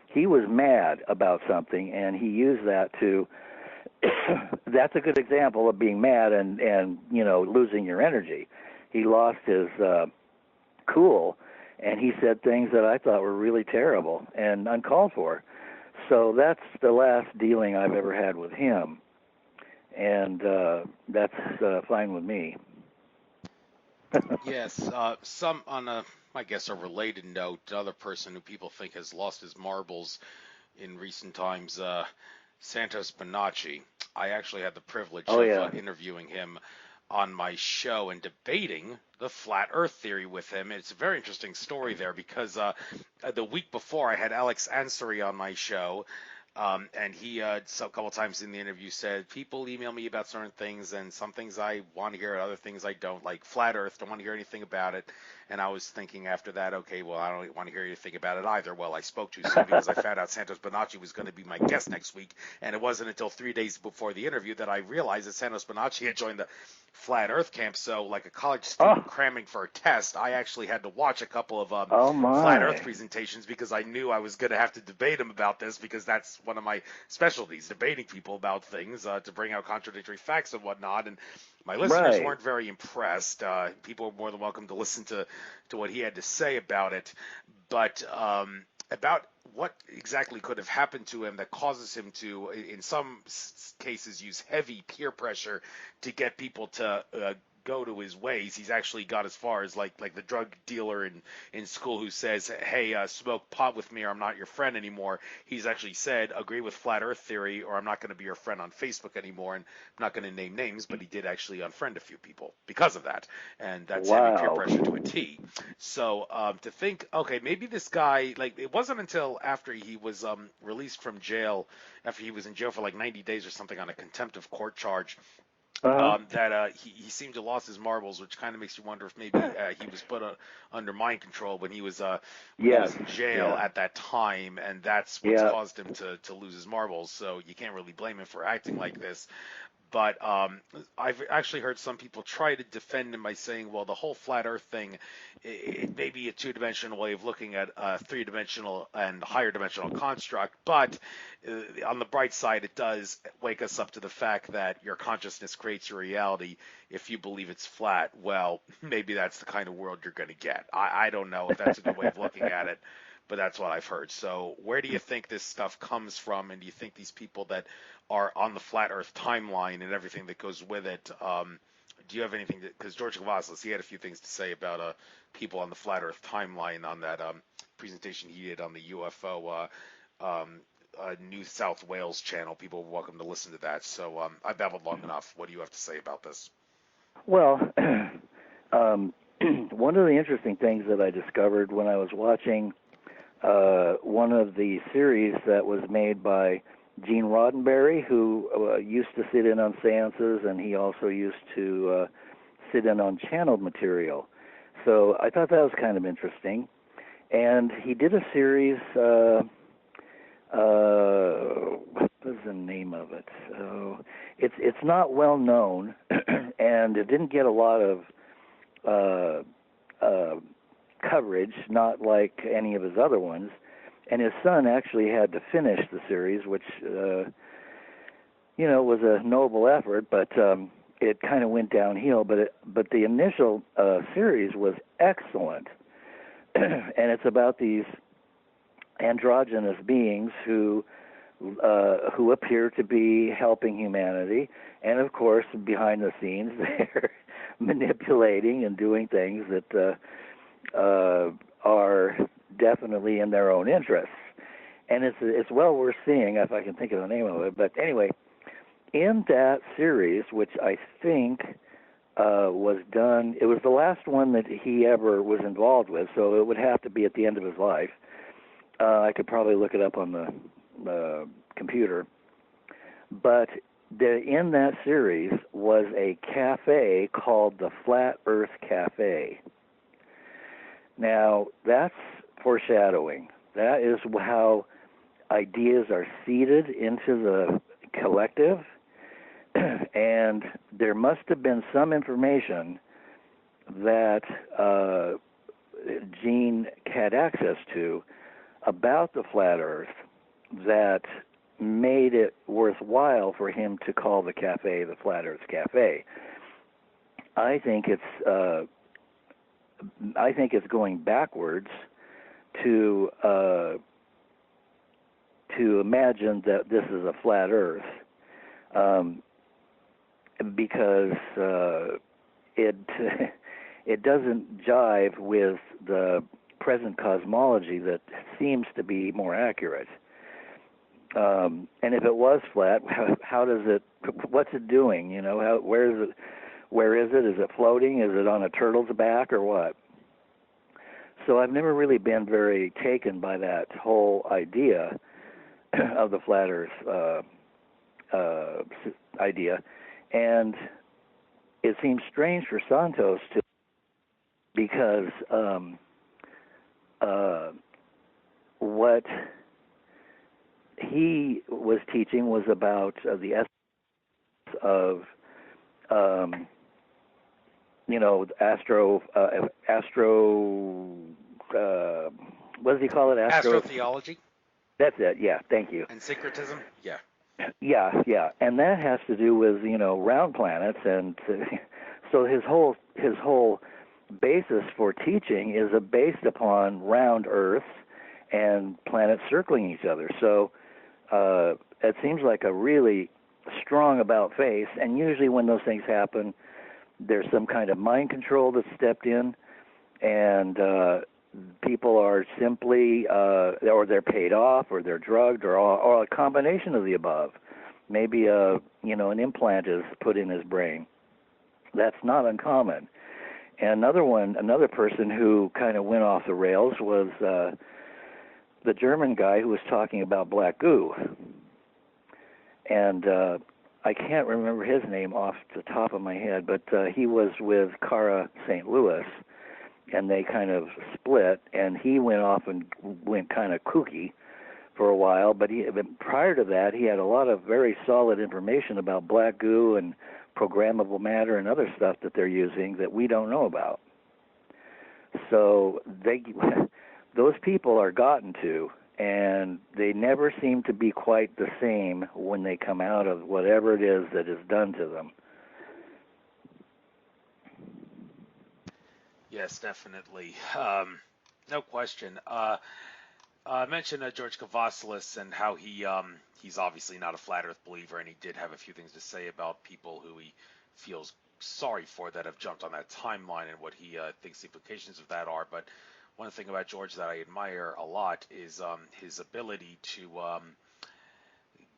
He was mad about something, and he used that to that's a good example of being mad and losing your energy. He lost his cool, and he said things that I thought were really terrible and uncalled for. So that's the last dealing I've ever had with him, and that's fine with me. Yes, some on I guess a related note, another person who people think has lost his marbles in recent times, Santos Bonacci. I actually had the privilege Oh of yeah. interviewing him on my show and debating the flat Earth theory with him. It's a very interesting story there because the week before I had Alex Ansari on my show. And he a couple times in the interview said, people email me about certain things, and some things I want to hear, other things I don't, like flat Earth, don't want to hear anything about it. And I was thinking after that, okay, well, I don't want to hear anything about it either. Well, I spoke too soon because I found out Santos Bonacci was going to be my guest next week, and it wasn't until 3 days before the interview that I realized that Santos Bonacci had joined the flat Earth camp. So, like a college student Oh, cramming for a test, I actually had to watch a couple of oh flat Earth my. presentations because I knew I was going to have to debate him about this, because that's one of my specialties, debating people about things to bring out contradictory facts and whatnot. And my listeners Right. weren't very impressed. People were more than welcome to listen to what he had to say about it. But about what exactly could have happened to him that causes him to, in some cases, use heavy peer pressure to get people to go to his ways. He's actually got as far as like the drug dealer in school who says, "Hey, smoke pot with me, or I'm not your friend anymore." He's actually said, "Agree with flat Earth theory, or I'm not going to be your friend on Facebook anymore." And I'm not going to name names, but he did actually unfriend a few people because of that, and that's heavy peer Wow. pressure to a T. So to think, okay, maybe this guy, like, it wasn't until after he was released from jail, after he was in jail for like 90 days or something on a contempt of court charge, Uh-huh. that he seemed to lost his marbles, which kind of makes you wonder if maybe he was put under mind control when he Yes. was in jail Yeah. at that time, and that's what's Yeah. caused him to lose his marbles. So you can't really blame him for acting like this. But I've actually heard some people try to defend him by saying, well, the whole flat Earth thing, it may be a two-dimensional way of looking at a three-dimensional and higher dimensional construct, but on the bright side, it does wake us up to the fact that your consciousness creates your reality. If you believe it's flat, well, maybe that's the kind of world you're going to get. I don't know if that's a good way of looking at it, but that's what I've heard. So where do you think this stuff comes from, and do you think these people that are on the flat Earth timeline and everything that goes with it, do you have anything because George Cavazos, he had a few things to say about people on the flat Earth timeline on that presentation he did on the UFO New South Wales channel. People are welcome to listen to that. So I babbled long enough. What do you have to say about this? Well, um, one of the interesting things that I discovered when I was watching one of the series that was made by Gene Roddenberry, who used to sit in on seances, and he also used to sit in on channeled material. So I thought that was kind of interesting. And he did a series, what was the name of it? So it's not well known, and it didn't get a lot of coverage, not like any of his other ones. And his son actually had to finish the series, which was a noble effort, but it kind of went downhill. But the initial series was excellent, and it's about these androgynous beings who appear to be helping humanity, and of course, behind the scenes, they're manipulating and doing things that are definitely in their own interests. And it's well worth seeing, if I can think of the name of it. But anyway, in that series, which I think was done, it was the last one that he ever was involved with, so it would have to be at the end of his life. I could probably look it up on the computer. But in that series was a cafe called the Flat Earth Cafe. Now, that's foreshadowing. That is how ideas are seeded into the collective, and there must have been some information that Gene had access to about the flat Earth that made it worthwhile for him to call the cafe the Flat Earth Cafe. I think it's going backwards to imagine that this is a flat Earth, because it doesn't jive with the present cosmology that seems to be more accurate. And if it was flat, how does it? What's it doing? Where is it? Where is it? Is it floating? Is it on a turtle's back or what? So I've never really been very taken by that whole idea of the flat Earth idea, and it seems strange for Santos to, because what he was teaching was about the essence of what does he call it? Astrotheology That's it. Yeah, thank you. and syncretism. Yeah. Yeah, and that has to do with round planets, and so his whole basis for teaching is based upon round Earths and planets circling each other. So it seems like a really strong about face, and usually when those things happen, there's some kind of mind control that's stepped in, and people are simply, or they're paid off, or they're drugged, or a combination of the above. Maybe an implant is put in his brain. That's not uncommon. And another person who kind of went off the rails was the German guy who was talking about black goo. And I can't remember his name off the top of my head, but he was with Cara St. Louis, and they kind of split, and he went off and went kind of kooky for a while, but prior to that, he had a lot of very solid information about black goo and programmable matter and other stuff that they're using that we don't know about. So those people are gotten to, and they never seem to be quite the same when they come out of whatever it is that is done to them. Yes, definitely. No question. I mentioned George Kavassilis and how he's obviously not a flat Earth believer, and he did have a few things to say about people who he feels sorry for that have jumped on that timeline and what he thinks the implications of that are. But one thing about George that I admire a lot is his ability to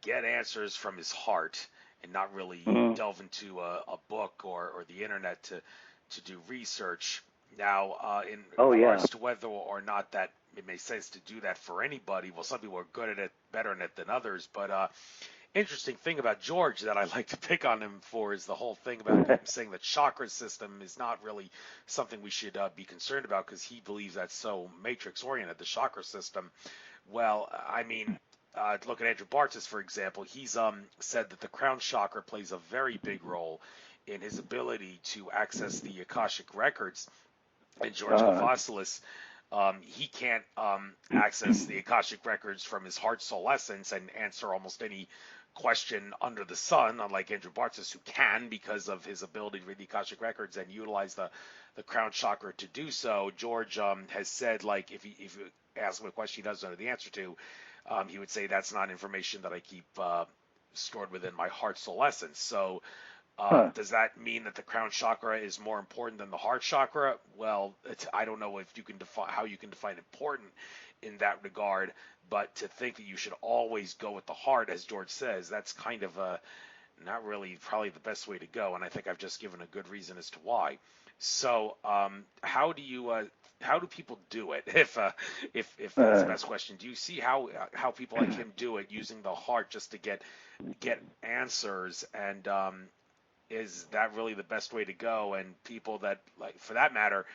get answers from his heart and not really delve into a book or the internet to do research. Now, in regards to whether or not that it makes sense to do that for anybody, well, some people are good at it, better at it than others, but interesting thing about George that I like to pick on him for is the whole thing about him saying that chakra system is not really something we should be concerned about because he believes that's so matrix-oriented, the chakra system. Well, I mean, look at Andrew Bartis, for example. He's said that the crown chakra plays a very big role in his ability to access the Akashic records. And George Kavassilis, he can't access the Akashic records from his heart soul essence and answer almost any question under the sun, unlike Andrew Bartis, who can because of his ability to read the Akashic records and utilize the crown chakra to do so. George has said, like, if you ask him a question he doesn't know the answer to, he would say that's not information that I keep stored within my heart soul essence. So does that mean that the crown chakra is more important than the heart chakra? Well, I don't know if you can how you can define important in that regard, but to think that you should always go with the heart, as George says, that's kind of not really probably the best way to go, and I think I've just given a good reason as to why. So how do people do it? If that's the best question, do you see how people like him do it using the heart just to get answers, and is that really the best way to go? And people that, like, for that matter,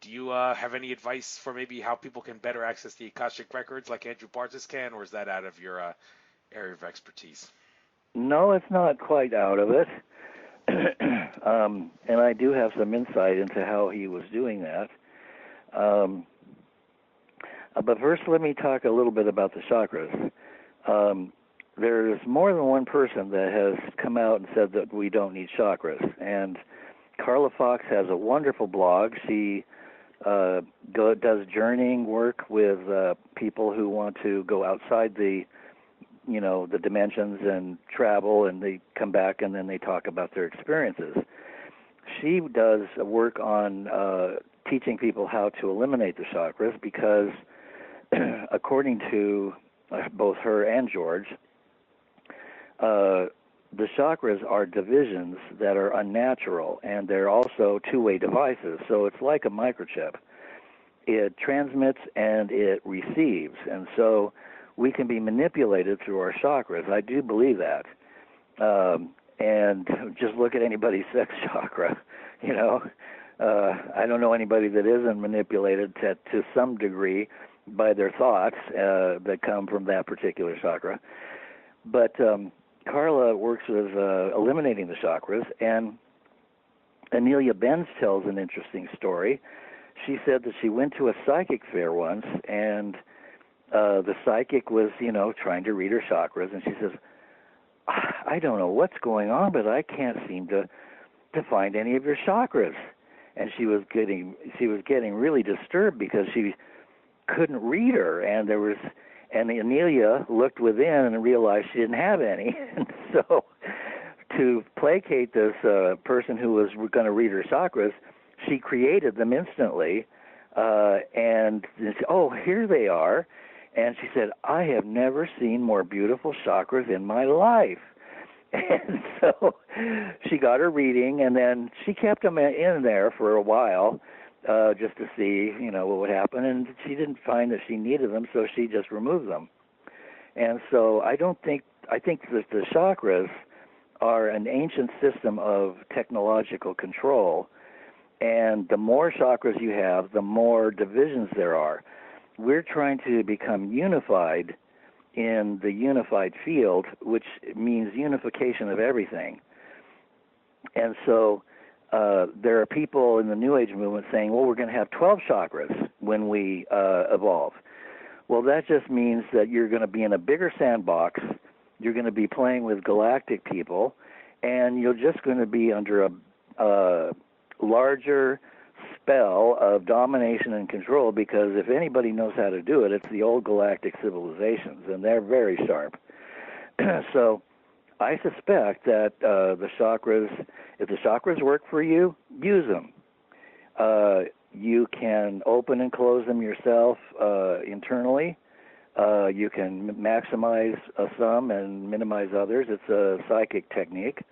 do you have any advice for maybe how people can better access the Akashic records like Andrew Bartis can, or is that out of your area of expertise? No, it's not quite out of it. And I do have some insight into how he was doing that. But first, let me talk a little bit about the chakras. There's more than one person that has come out and said that we don't need chakras. And Carla Fox has a wonderful blog. She does journeying work with people who want to go outside the dimensions and travel, and they come back and then they talk about their experiences. She does work on teaching people how to eliminate the chakras because, according to both her and George, the chakras are divisions that are unnatural, and they're also two-way devices. So it's like a microchip. It transmits and it receives, and so we can be manipulated through our chakras. I do believe that. And just look at anybody's sex chakra. I don't know anybody that isn't manipulated to some degree by their thoughts that come from that particular chakra. But Carla works with eliminating the chakras, and Amelia Benz tells an interesting story. She said that she went to a psychic fair once, and the psychic was, trying to read her chakras, and she says, I don't know what's going on, but I can't seem to find any of your chakras. And she was getting really disturbed because couldn't read her, and Amelia looked within and realized she didn't have any, and so to placate this person who was going to read her chakras, she created them instantly, and oh, here they are. And she said, I have never seen more beautiful chakras in my life. And so she got her reading, and then she kept them in there for a while just to see, what would happen. And she didn't find that she needed them, so she just removed them. And so I think that the chakras are an ancient system of technological control. And the more chakras you have, the more divisions there are. We're trying to become unified in the unified field, which means unification of everything. And so there are people in the New Age movement saying, well, we're going to have 12 chakras when we evolve. Well, that just means that you're going to be in a bigger sandbox, you're going to be playing with galactic people, and you're just going to be under a larger spell of domination and control, because if anybody knows how to do it, it's the old galactic civilizations, and they're very sharp. So I suspect that the chakras, if the chakras work for you, use them. You can open and close them yourself internally. You can maximize some and minimize others. It's a psychic technique.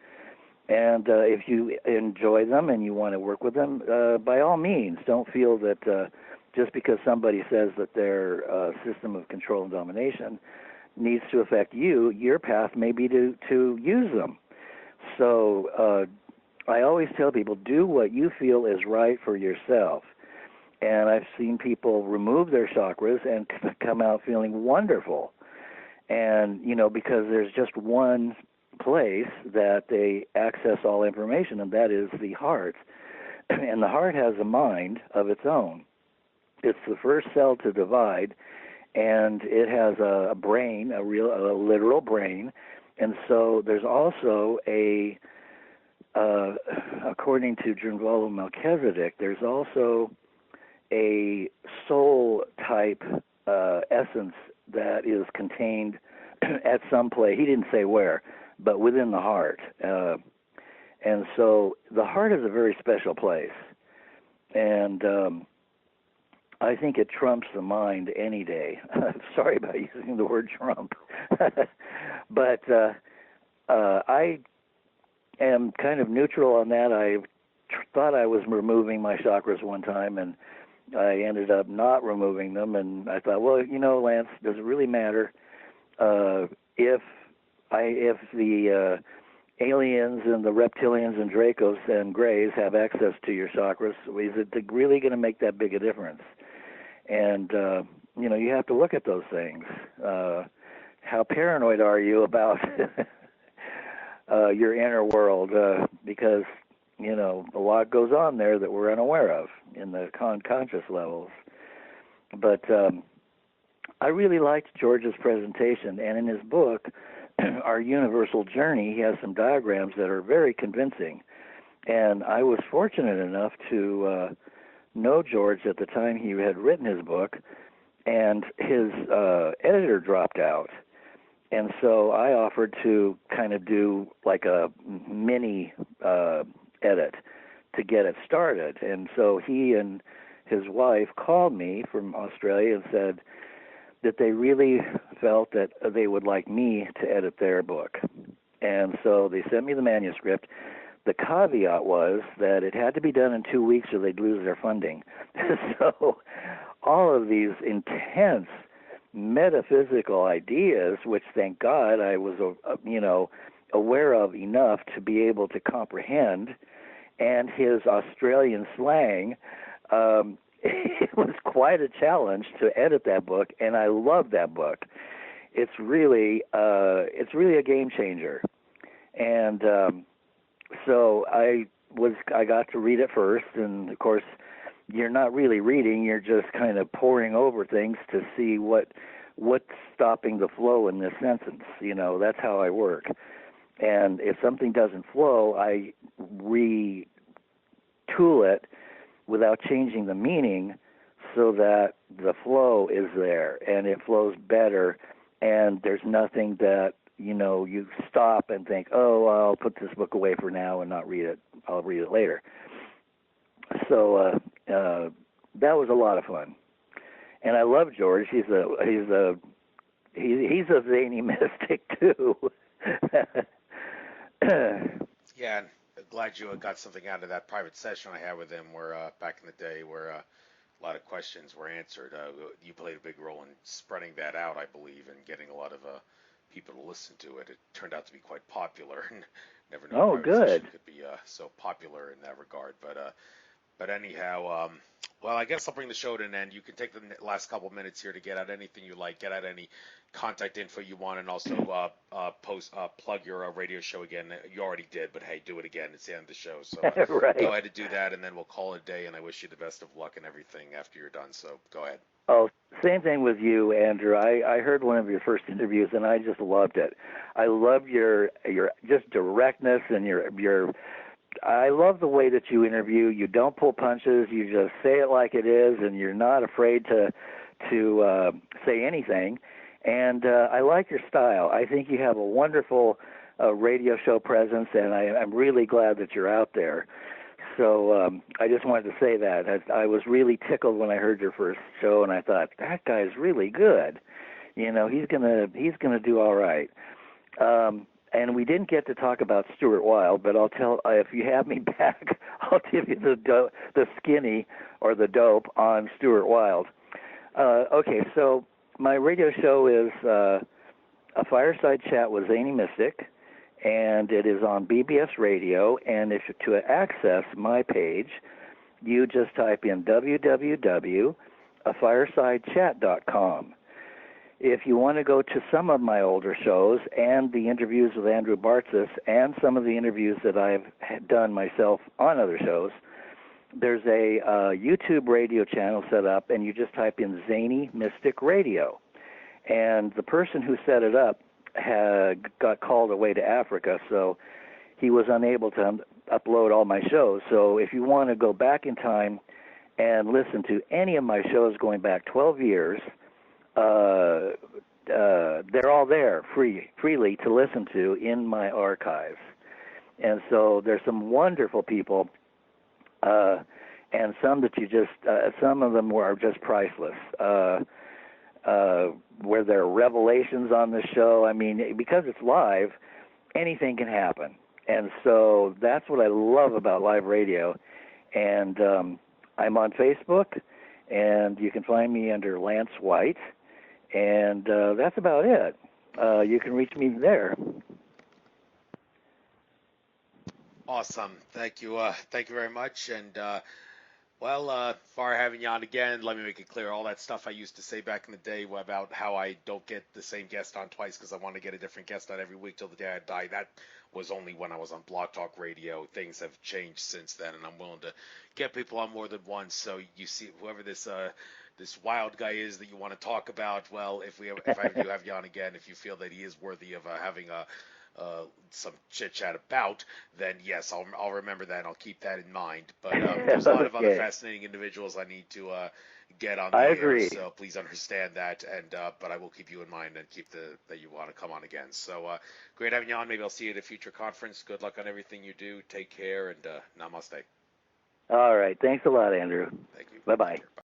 And if you enjoy them and you want to work with them, by all means, don't feel that just because somebody says that their system of control and domination needs to affect you, your path may be to use them. So I always tell people, do what you feel is right for yourself. And I've seen people remove their chakras and come out feeling wonderful. And, because there's just one place that they access all information, and that is the heart. And the heart has a mind of its own. It's the first cell to divide, and it has a brain, a literal brain. And so there's also according to Drunvalo Melchizedek, there's also a soul type essence that is contained at some place. He didn't say where, but within the heart. And so the heart is a very special place. And I think it trumps the mind any day. Sorry about using the word trump. But I am kind of neutral on that. I thought I was removing my chakras one time, and I ended up not removing them. And I thought, well, Lance, does it really matter if the aliens and the reptilians and Dracos and Greys have access to your chakras? Is it really going to make that big a difference? And, you have to look at those things. How paranoid are you about your inner world? Because, a lot goes on there that we're unaware of in the conscious levels. But I really liked George's presentation, and in his book, Our Universal Journey, he has some diagrams that are very convincing. And I was fortunate enough to know George at the time he had written his book, and his editor dropped out. And so I offered to kind of do like a mini edit to get it started. And so he and his wife called me from Australia and said that they really felt that they would like me to edit their book. And so they sent me the manuscript. The caveat was that it had to be done in 2 weeks or they'd lose their funding. So all of these intense metaphysical ideas, which thank God I was, aware of enough to be able to comprehend, and his Australian slang, it was quite a challenge to edit that book, and I love that book. It's really a game changer. And so I got to read it first, and of course, you're not really reading; you're just kind of poring over things to see what's stopping the flow in this sentence. That's how I work. And if something doesn't flow, I retool it without changing the meaning, so that the flow is there, and it flows better, and there's nothing that you stop and think, oh, I'll put this book away for now and not read it. I'll read it later. So that was a lot of fun, and I love George. He's a Zany Mystic too. Yeah, and glad you got something out of that private session I had with him, where back in the day, where a lot of questions were answered. You played a big role in spreading that out, I believe, and getting a lot of people to listen to it. It turned out to be quite popular, and never knew a Oh, private session good. could be so popular in that regard. But anyhow, well, I guess I'll bring the show to an end. You can take the last couple minutes here to get out anything you like, get out any contact info you want, and also plug your radio show again. You already did, but hey, do it again. It's the end of the show, so go Right. ahead and do that, and then we'll call it a day. And I wish you the best of luck and everything after you're done. So go ahead. Oh, same thing with you, Andrew. I heard one of your first interviews, and I just loved it. I love your just directness and your. I love the way that you interview. You don't pull punches. You just say it like it is, and you're not afraid to say anything. And I like your style. I think you have a wonderful radio show presence, and I'm really glad that you're out there. So I just wanted to say that. I was really tickled when I heard your first show, and I thought, that guy's really good. He's gonna do all right. And we didn't get to talk about Stuart Wilde, but I'll tell if you have me back, I'll give you the skinny or the dope on Stuart Wilde. Okay, so my radio show is a fireside chat with Zany Mystic, and it is on BBS Radio. And if to access my page, you just type in www.afiresideChat.com. If you want to go to some of my older shows and the interviews with Andrew Bartzis and some of the interviews that I've done myself on other shows, there's a YouTube radio channel set up, and you just type in Zany Mystic Radio. And the person who set it up got called away to Africa, so he was unable to upload all my shows. So if you want to go back in time and listen to any of my shows going back 12 years, they're all there freely to listen to in my archives. And so there's some wonderful people, and some that some of them are just priceless. Where there are revelations on the show. I mean, because it's live, anything can happen. And so that's what I love about live radio. And I'm on Facebook, and you can find me under Lance White. And that's about it. You can reach me there. Awesome. Thank you. Thank you very much. And well, for having you on again, let me make it clear, all that stuff I used to say back in the day about how I don't get the same guest on twice because I want to get a different guest on every week till the day I die, that was only when I was on Blog Talk Radio. Things have changed since then, and I'm willing to get people on more than once. So you see, whoever this wild guy is that you want to talk about, well, if I do have you on again, if you feel that he is worthy of having some chit chat about, then yes, I'll remember that and I'll keep that in mind. But there's a lot of other Okay. fascinating individuals I need to get on the I air, agree. so please understand that. And but I will keep you in mind and keep that you want to come on again. So great having you on. Maybe I'll see you at a future conference. Good luck on everything you do. Take care, and namaste. All right. Thanks a lot, Andrew. Thank you. Take Bye-bye. care. Bye.